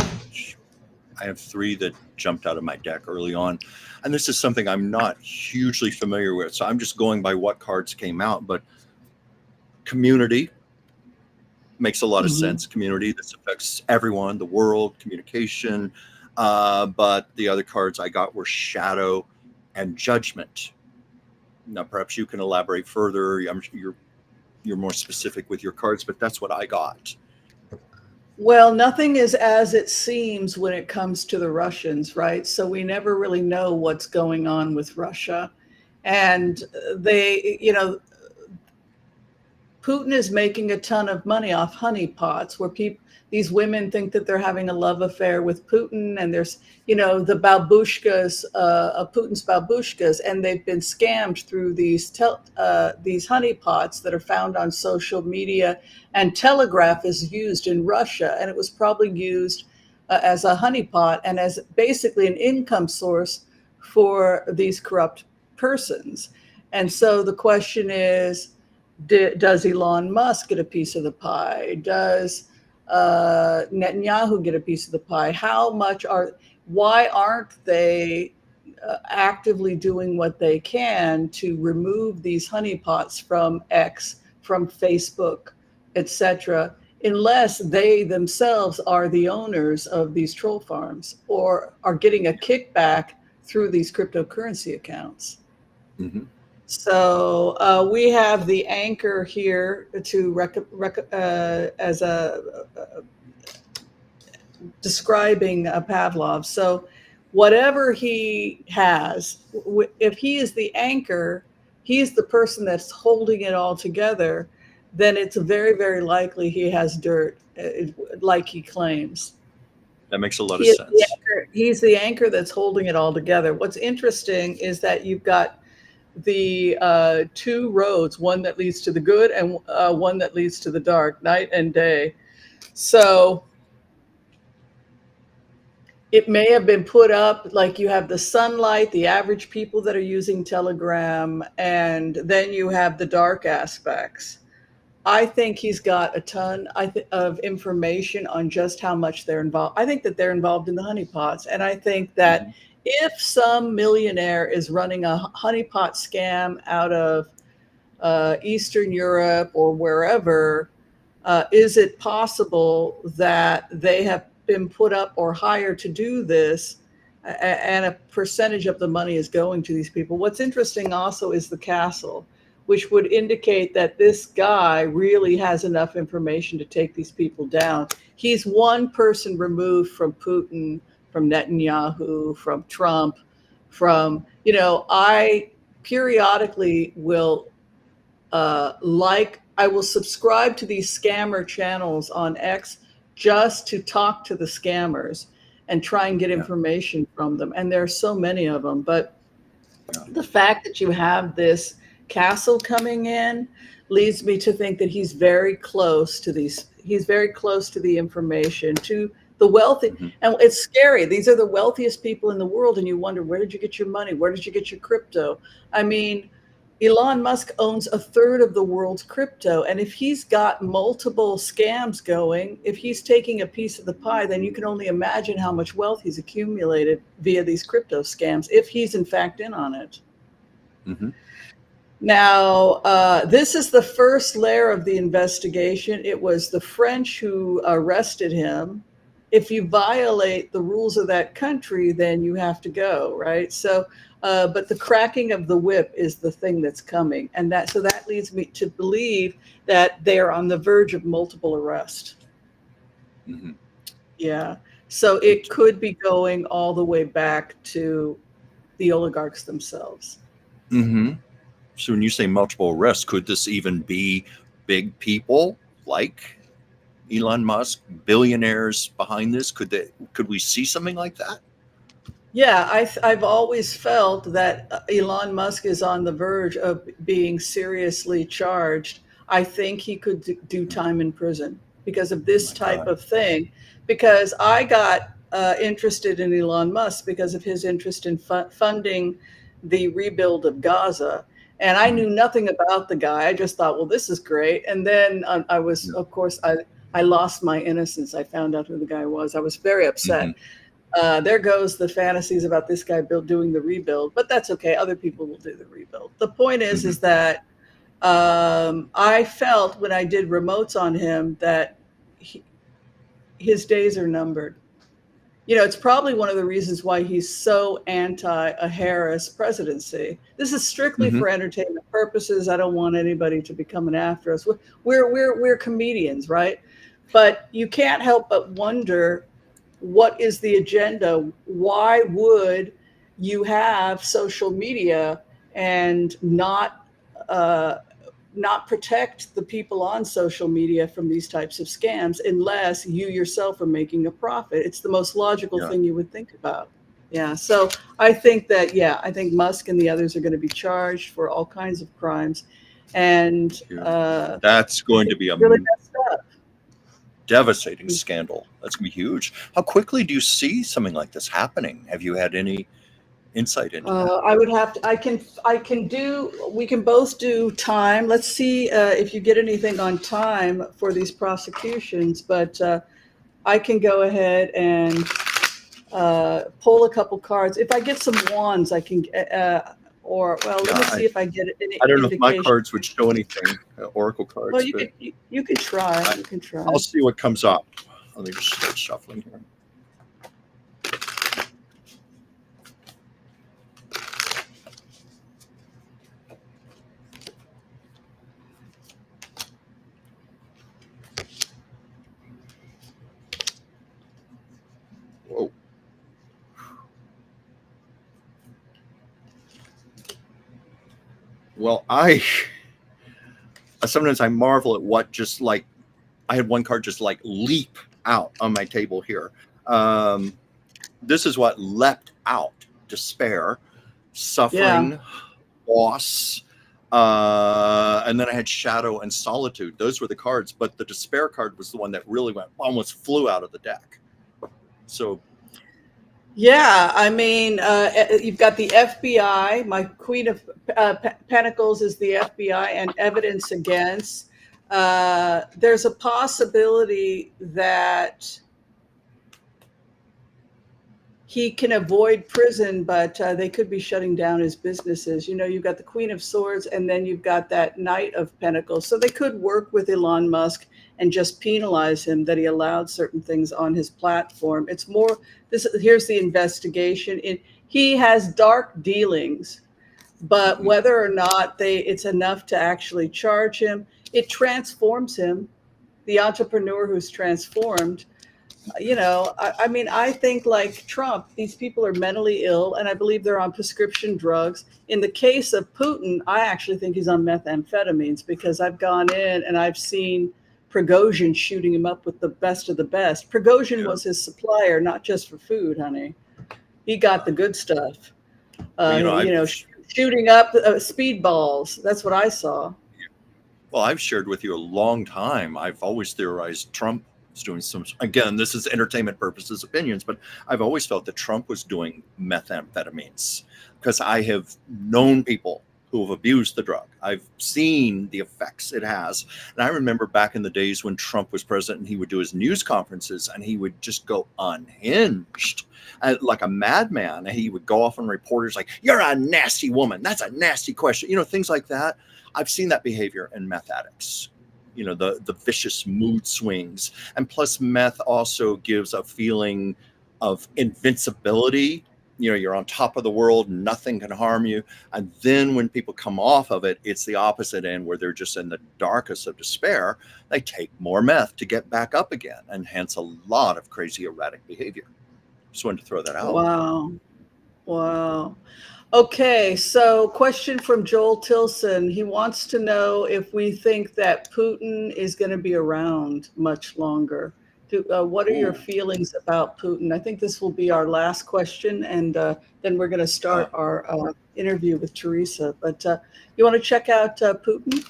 [SPEAKER 2] I have 3 that jumped out of my deck early on. And this is something I'm not hugely familiar with. So I'm just going by what cards came out. But community makes a lot of sense. Community, this affects everyone, the world, communication. But the other cards I got were shadow and judgment. Now, perhaps you can elaborate further. I'm sure you're more specific with your cards, but that's what I got.
[SPEAKER 1] Well, nothing is as it seems when it comes to the Russians, right? So we never really know what's going on with Russia. And they, you know, Putin is making a ton of money off honeypots where these women think that they're having a love affair with Putin. And there's, you know, the babushkas, Putin's babushkas, and they've been scammed through these honeypots that are found on social media. And telegraph is used in Russia, and it was probably used as a honeypot and as basically an income source for these corrupt persons. And so the question is, does Elon Musk get a piece of the pie? Does Netanyahu get a piece of the pie? Why aren't they actively doing what they can to remove these honeypots from X, from Facebook, etc., unless they themselves are the owners of these troll farms or are getting a kickback through these cryptocurrency accounts?
[SPEAKER 2] Mm-hmm.
[SPEAKER 1] So we have the anchor here to as describing Pavlov. So whatever he has, if he is the anchor, he's the person that's holding it all together, then it's very, very likely he has dirt, like he claims.
[SPEAKER 2] That makes a lot of sense.
[SPEAKER 1] He's the anchor that's holding it all together. What's interesting is that you've got the 2 roads, one that leads to the good and one that leads to the dark, night and day. So it may have been put up like you have the sunlight, the average people that are using Telegram, and then you have the dark aspects. I think he's got a ton of information on just how much they're involved. I think that they're involved in the honeypots. And I think that if some millionaire is running a honeypot scam out of Eastern Europe or wherever, is it possible that they have been put up or hired to do this, and a percentage of the money is going to these people? What's interesting also is the castle. which would indicate that this guy really has enough information to take these people down. He's one person removed from Putin, from Netanyahu, from Trump, from, I periodically will I will subscribe to these scammer channels on X just to talk to the scammers and try and get information from them. And there are so many of them. But the fact that you have this castle coming in leads me to think that he's very close to the information, to the wealthy. And it's scary. These are the wealthiest people in the world. And you wonder, where did you get your money? Where did you get your crypto? I mean, Elon Musk owns a third of the world's crypto. And if he's got multiple scams going, if he's taking a piece of the pie, then you can only imagine how much wealth he's accumulated via these crypto scams, if he's in fact in on it. Now, this is the first layer of the investigation. It was the French who arrested him. If you violate the rules of that country, then you have to go, right? So, but the cracking of the whip is the thing that's coming. And so that leads me to believe that they're on the verge of multiple arrests. Yeah. So it could be going all the way back to the oligarchs themselves.
[SPEAKER 2] So when you say multiple arrests, could this even be big people like Elon Musk, billionaires behind this? Could we see something like that?
[SPEAKER 1] Yeah, I've always felt that Elon Musk is on the verge of being seriously charged. I think he could do time in prison because of this type of thing. Because I got interested in Elon Musk because of his interest in funding the rebuild of Gaza. And I knew nothing about the guy. I just thought, well, this is great. And then I was, of course, I lost my innocence. I found out who the guy was. I was very upset. There goes the fantasies about this guy doing the rebuild, but that's okay. Other people will do the rebuild. The point is that I felt when I did remotes on him that his days are numbered. It's probably one of the reasons why he's so anti a Harris presidency. This is strictly for entertainment purposes. I don't want anybody to be coming after us. We're comedians, right? But you can't help but wonder, what is the agenda? Why would you have social media and not protect the people on social media from these types of scams unless you yourself are making a profit? It's the most logical thing you would think about. Yeah. So I think Musk and the others are going to be charged for all kinds of crimes. And
[SPEAKER 2] that's going to be a
[SPEAKER 1] really messed up.
[SPEAKER 2] Devastating scandal. That's going to be huge. How quickly do you see something like this happening? Have you had any insight into that?
[SPEAKER 1] I would have to, we can both do time. Let's see if you get anything on time for these prosecutions, but I can go ahead and pull a couple cards. If I get some wands, I can, let me see if I get any.
[SPEAKER 2] I don't know if my cards would show anything, Oracle cards.
[SPEAKER 1] Well, you can try. You can try.
[SPEAKER 2] I'll see what comes up. Let me just start shuffling here. Whoa. Well, sometimes I marvel at what just like, I had one card just like leap out on my table here. This is what leapt out: despair, suffering, loss, and then I had shadow and solitude. Those were the cards, but the despair card was the one that really almost flew out of the deck. So
[SPEAKER 1] yeah, I mean, you've got the FBI. My Queen of Pentacles is the FBI, and evidence against. There's a possibility that he can avoid prison, but they could be shutting down his businesses. You've got the Queen of Swords, and then you've got that Knight of Pentacles. So they could work with Elon Musk and just penalize him that he allowed certain things on his platform. It's more, here's the investigation. He has dark dealings but whether or not it's enough to actually charge him, it transforms him. The entrepreneur who's transformed, I mean, I think like Trump, these people are mentally ill, and I believe they're on prescription drugs. In the case of Putin, I actually think he's on methamphetamines, because I've gone in and I've seen Prigozhin shooting him up with the best of the best. Prigozhin was his supplier, not just for food, honey. He got the good stuff. Shooting up speedballs. That's what I saw.
[SPEAKER 2] Well, I've shared with you a long time. I've always theorized Trump was doing again, this is entertainment purposes, opinions, but I've always felt that Trump was doing methamphetamines, because I have known people who have abused the drug. I've seen the effects it has. And I remember back in the days when Trump was president, and he would do his news conferences and he would just go unhinged like a madman. And he would go off on reporters like, "You're a nasty woman. That's a nasty question." Things like that. I've seen that behavior in meth addicts, the vicious mood swings. And plus meth also gives a feeling of invincibility. You're on top of the world, nothing can harm you. And then when people come off of it, it's the opposite end, where they're just in the darkest of despair. They take more meth to get back up again, and hence a lot of crazy erratic behavior. Just wanted to throw that out.
[SPEAKER 1] Wow. Okay, so question from Joel Tilson. He wants to know if we think that Putin is going to be around much longer. What are your feelings about Putin? I think this will be our last question, and then we're going to start our interview with Teresa. But you want to check out Putin?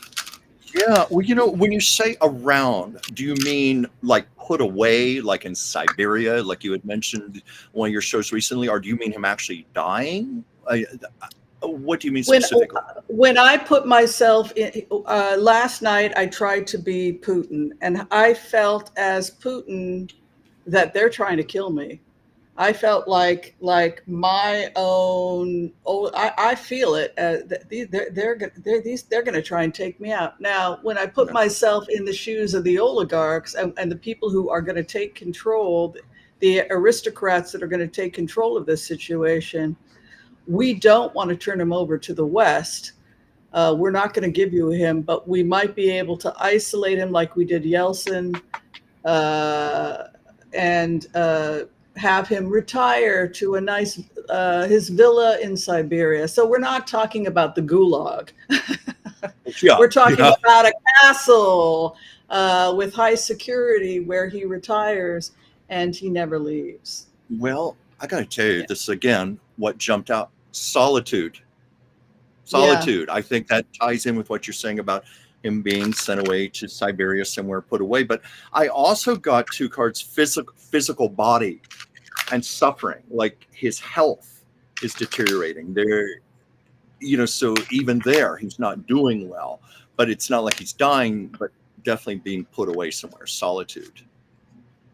[SPEAKER 2] Yeah, well, when you say around, do you mean like put away, like in Siberia, like you had mentioned one of your shows recently, or do you mean him actually dying? What do you mean specifically?
[SPEAKER 1] When I put myself in, last night, I tried to be Putin, and I felt as Putin that they're trying to kill me. I felt like my own. I feel it. They're going to try and take me out. Now, when I put myself in the shoes of the oligarchs and the people who are going to take control, the aristocrats that are going to take control of this situation, we don't want to turn him over to the West. We're not going to give you him, but we might be able to isolate him like we did Yeltsin, and have him retire to a nice his villa in Siberia. So we're not talking about the gulag. We're talking about a castle with high security where he retires and he never leaves.
[SPEAKER 2] Well, I got to tell you, this again, what jumped out: solitude. I think that ties in with what you're saying about him being sent away to Siberia, somewhere put away. But I also got two cards: physical body and suffering, like his health is deteriorating there. So even there, he's not doing well, but it's not like he's dying, but definitely being put away somewhere. Solitude.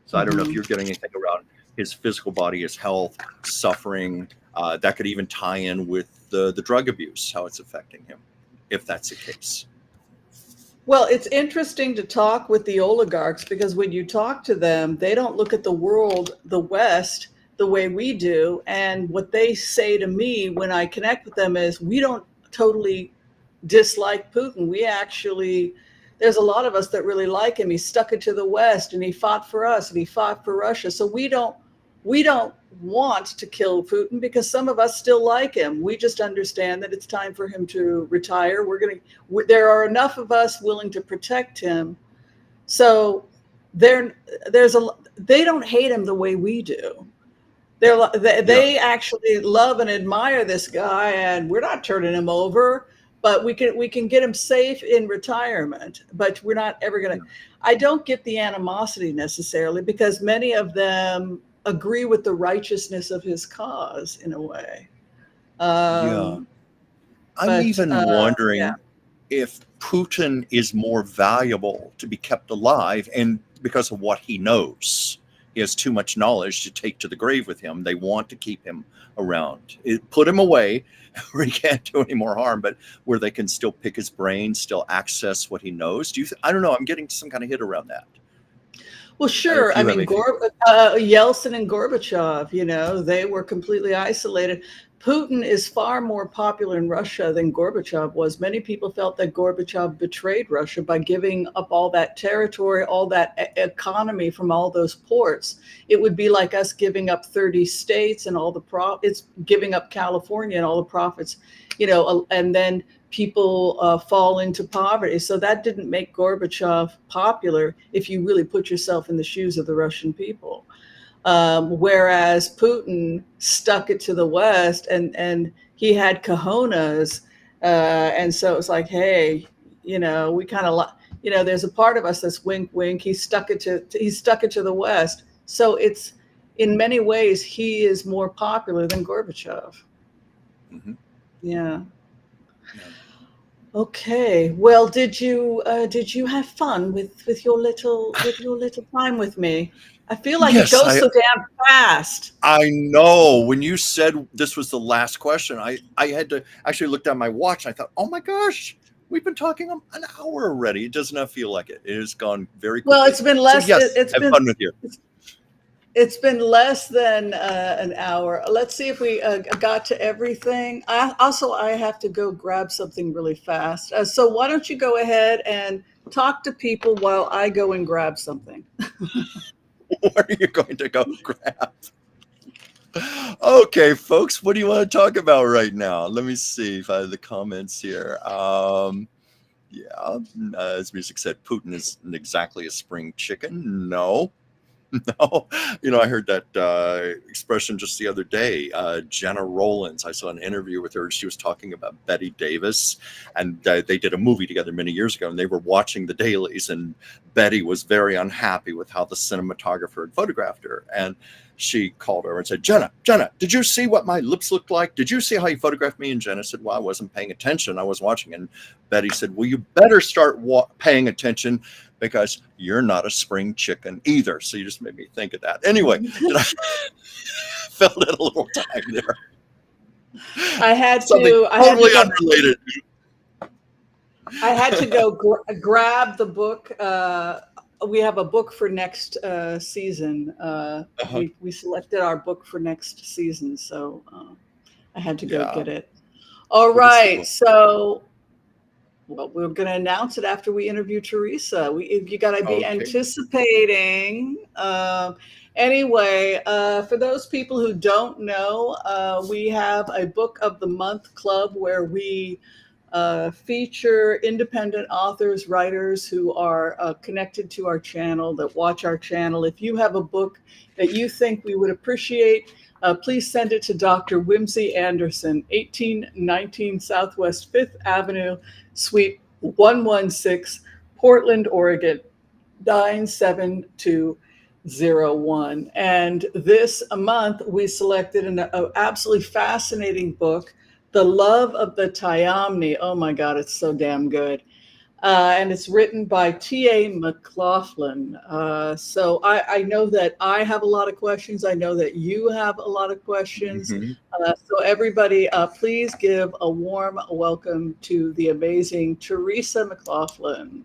[SPEAKER 2] So I don't know if you're getting anything around his physical body, his health, suffering. That could even tie in with the drug abuse, how it's affecting him, if that's the case.
[SPEAKER 1] Well, it's interesting to talk with the oligarchs, because when you talk to them, they don't look at the world, the West, the way we do. And what they say to me when I connect with them is, we don't totally dislike Putin. We actually, there's a lot of us that really like him. He stuck it to the West, and he fought for us, and he fought for Russia. So we don't want to kill Putin, because some of us still like him. We just understand that it's time for him to retire. There are enough of us willing to protect him. So they don't hate him the way we do. They actually love and admire this guy, and we're not turning him over. But we can get him safe in retirement. But we're not ever going to. I don't get the animosity necessarily, because many of them agree with the righteousness of his cause in a way.
[SPEAKER 2] I'm even wondering if Putin is more valuable to be kept alive, and because of what he knows. He has too much knowledge to take to the grave with him. They want to keep him around. Put him away where he can't do any more harm, but where they can still pick his brain, still access what he knows. I don't know. I'm getting some kind of hit around that.
[SPEAKER 1] Well, sure. I mean, Yeltsin and Gorbachev, they were completely isolated. Putin is far more popular in Russia than Gorbachev was. Many people felt that Gorbachev betrayed Russia by giving up all that territory, all that economy from all those ports. It would be like us giving up 30 states and all the it's giving up California and all the profits, and then people fall into poverty. So that didn't make Gorbachev popular if you really put yourself in the shoes of the Russian people. Whereas Putin stuck it to the West, and he had cojones. And so it's like, hey, we kind of, there's a part of us that's wink, wink. He stuck it to the West. So it's, in many ways, he is more popular than Gorbachev.
[SPEAKER 2] Mm-hmm.
[SPEAKER 1] Yeah. Okay. Well, did you have fun with your little time with me? I feel like
[SPEAKER 2] Yes,
[SPEAKER 1] it goes so damn fast.
[SPEAKER 2] I know. When you said this was the last question, I had to actually look down my watch. I thought, oh my gosh, we've been talking an hour already. It does not feel like it. It has gone very quickly.
[SPEAKER 1] Well, it's been less.
[SPEAKER 2] So yes,
[SPEAKER 1] it's
[SPEAKER 2] have
[SPEAKER 1] been
[SPEAKER 2] fun with you.
[SPEAKER 1] It's been less than an hour. Let's see if we got to everything. I have to go grab something really fast. So why don't you go ahead and talk to people while I go and grab something?
[SPEAKER 2] What are you going to go grab? Okay, folks, what do you want to talk about right now? Let me see if I have the comments here. As Music said, Putin isn't exactly a spring chicken. No. No, I heard that expression just the other day. Jenna Rollins, I saw an interview with her. She was talking about Betty Davis, and they did a movie together many years ago, and they were watching the dailies, and Betty was very unhappy with how the cinematographer had photographed her. And she called her and said, Jenna, did you see what my lips looked like? Did you see how you photographed me? And Jenna said, well, I wasn't paying attention. I was watching. And Betty said, well, you better start paying attention, because you're not a spring chicken either. So you just made me think of that. Anyway, I felt it a little time there.
[SPEAKER 1] I had
[SPEAKER 2] Something totally unrelated.
[SPEAKER 1] I had to go grab the book. We have a book for next season. We selected our book for next season, so I had to go get it. All right, so. Well, we're going to announce it after we interview Teresa. You got to be anticipating. Anyway, for those people who don't know, we have a Book of the Month club where we feature independent authors, writers who are connected to our channel, that watch our channel. If you have a book that you think we would appreciate, please send it to Dr. Whimsy Anderson, 1819 Southwest 5th Avenue, Suite 116, Portland, Oregon, 97201. And this month, we selected an absolutely fascinating book, The Love of the Tyamni. Oh my God, it's so damn good. And it's written by T.A. McLaughlin. So I know that I have a lot of questions. I know that you have a lot of questions.
[SPEAKER 2] Mm-hmm.
[SPEAKER 1] So everybody, please give a warm welcome to the amazing Teresa McLaughlin.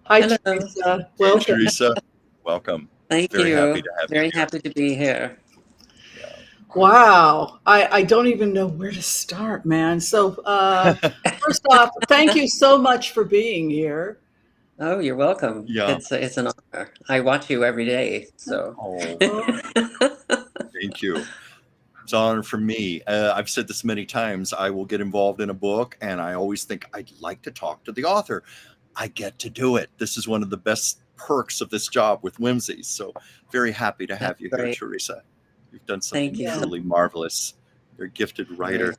[SPEAKER 1] Hi,
[SPEAKER 8] Hello.
[SPEAKER 1] Teresa. Welcome.
[SPEAKER 2] Teresa, welcome.
[SPEAKER 8] Thank
[SPEAKER 2] Very
[SPEAKER 8] you.
[SPEAKER 2] happy to have you
[SPEAKER 8] Very
[SPEAKER 2] here.
[SPEAKER 8] happy to be here.
[SPEAKER 1] Wow. I don't even know where to start, man. So first off, thank you so much for being here.
[SPEAKER 8] Oh, you're welcome.
[SPEAKER 2] Yeah.
[SPEAKER 8] It's an honor. I watch you every day, so.
[SPEAKER 2] Thank you. It's an honor for me. I've said this many times. I will get involved in a book, and I always think I'd like to talk to the author. I get to do it. This is one of the best perks of this job with Whimsy. So very happy to have you here, Teresa. You've done something really marvelous. You're a gifted writer.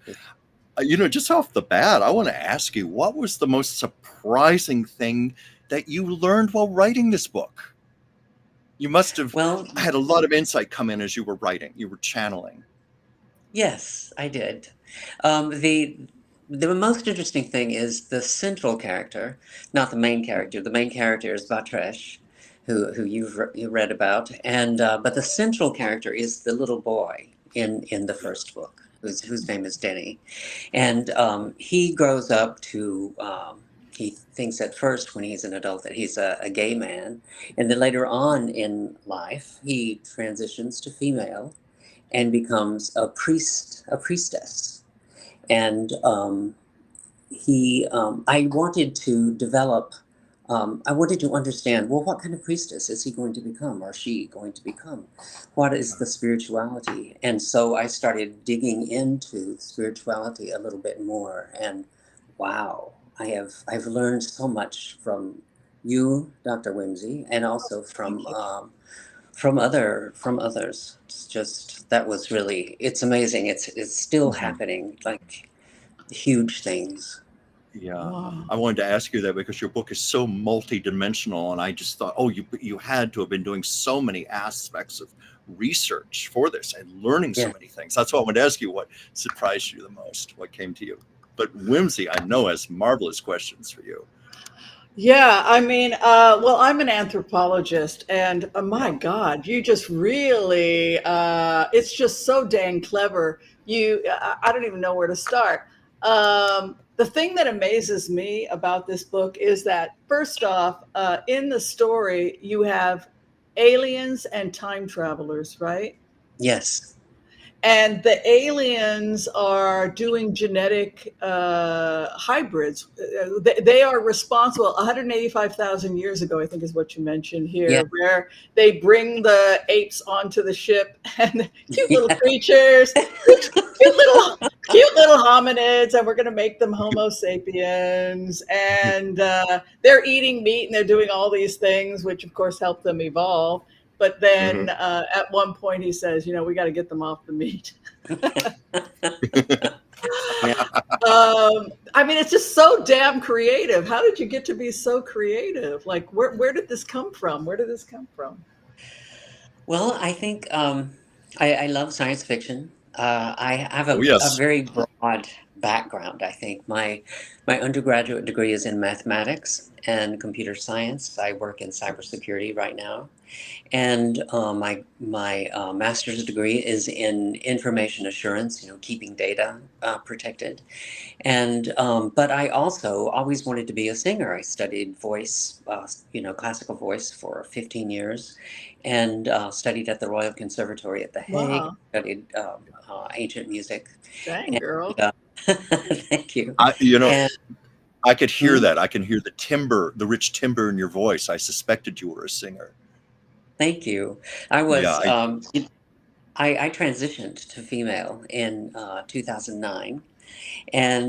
[SPEAKER 2] Just off the bat, I want to ask you, what was the most surprising thing that you learned while writing this book? You must have had a lot of insight come in as you were writing. You were channeling.
[SPEAKER 8] Yes, I did. The most interesting thing is the central character, not the main character. The main character is Vatresh, who you read about, and but the central character is the little boy in the first book, whose name is Denny, and he grows up to. He thinks at first, when he's an adult, that he's a gay man, and then later on in life, he transitions to female, and becomes a priestess. And I wanted to develop, I wanted to understand, well, what kind of priestess is he going to become, or she going to become? What is the spirituality? And so I started digging into spirituality a little bit more, and wow, I've learned so much from you, Dr. Whimsy, and also from others. It's just, that was really, it's amazing. It's still happening, like huge things.
[SPEAKER 2] Yeah,
[SPEAKER 1] Wow.
[SPEAKER 2] I wanted to ask you that because your book is so multidimensional, and I just thought, oh, you had to have been doing so many aspects of research for this and learning so
[SPEAKER 8] Yeah.
[SPEAKER 2] many things. That's why I wanted to ask you what surprised you the most, what came to you. But Whimsy, I know, has marvelous questions for you.
[SPEAKER 1] Yeah, I mean, well, I'm an anthropologist, and my God, you just really, it's just so dang clever. I don't even know where to start. The thing that amazes me about this book is that, first off, in the story, you have aliens and time travelers, right?
[SPEAKER 8] Yes.
[SPEAKER 1] And the aliens are doing genetic hybrids. They are responsible 185,000 years ago, I think is what you mentioned
[SPEAKER 8] Yeah.
[SPEAKER 1] here, where they bring the apes onto the ship, and cute little
[SPEAKER 8] Yeah.
[SPEAKER 1] creatures, cute little hominids, and we're going to make them Homo sapiens. And they're eating meat, and they're doing all these things, which of course help them evolve. But then at one point he says, we got to get them off the meat.
[SPEAKER 8] Yeah.
[SPEAKER 1] I mean, it's just so damn creative. How did you get to be so creative? Like, where did this come from? Where did this come from?
[SPEAKER 8] Well, I think I love science fiction. I have
[SPEAKER 2] Oh,
[SPEAKER 8] a
[SPEAKER 2] yes.
[SPEAKER 8] very broad background. I think my undergraduate degree is in mathematics and computer science. I work in cybersecurity right now, and my master's degree is in information assurance. Keeping data protected. And but I also always wanted to be a singer. I studied voice, classical voice for 15 years, and studied at the Royal Conservatory at The Hague.
[SPEAKER 1] Wow.
[SPEAKER 8] Studied ancient music.
[SPEAKER 1] Dang,
[SPEAKER 8] And,
[SPEAKER 1] girl.
[SPEAKER 8] thank you.
[SPEAKER 2] I, you know,
[SPEAKER 8] And
[SPEAKER 2] I could hear
[SPEAKER 8] hmm,
[SPEAKER 2] that. I can hear the timbre, the rich timbre in your voice. I suspected you were a singer.
[SPEAKER 8] thank you. I
[SPEAKER 2] Yeah,
[SPEAKER 8] was. I transitioned to female in 2009, and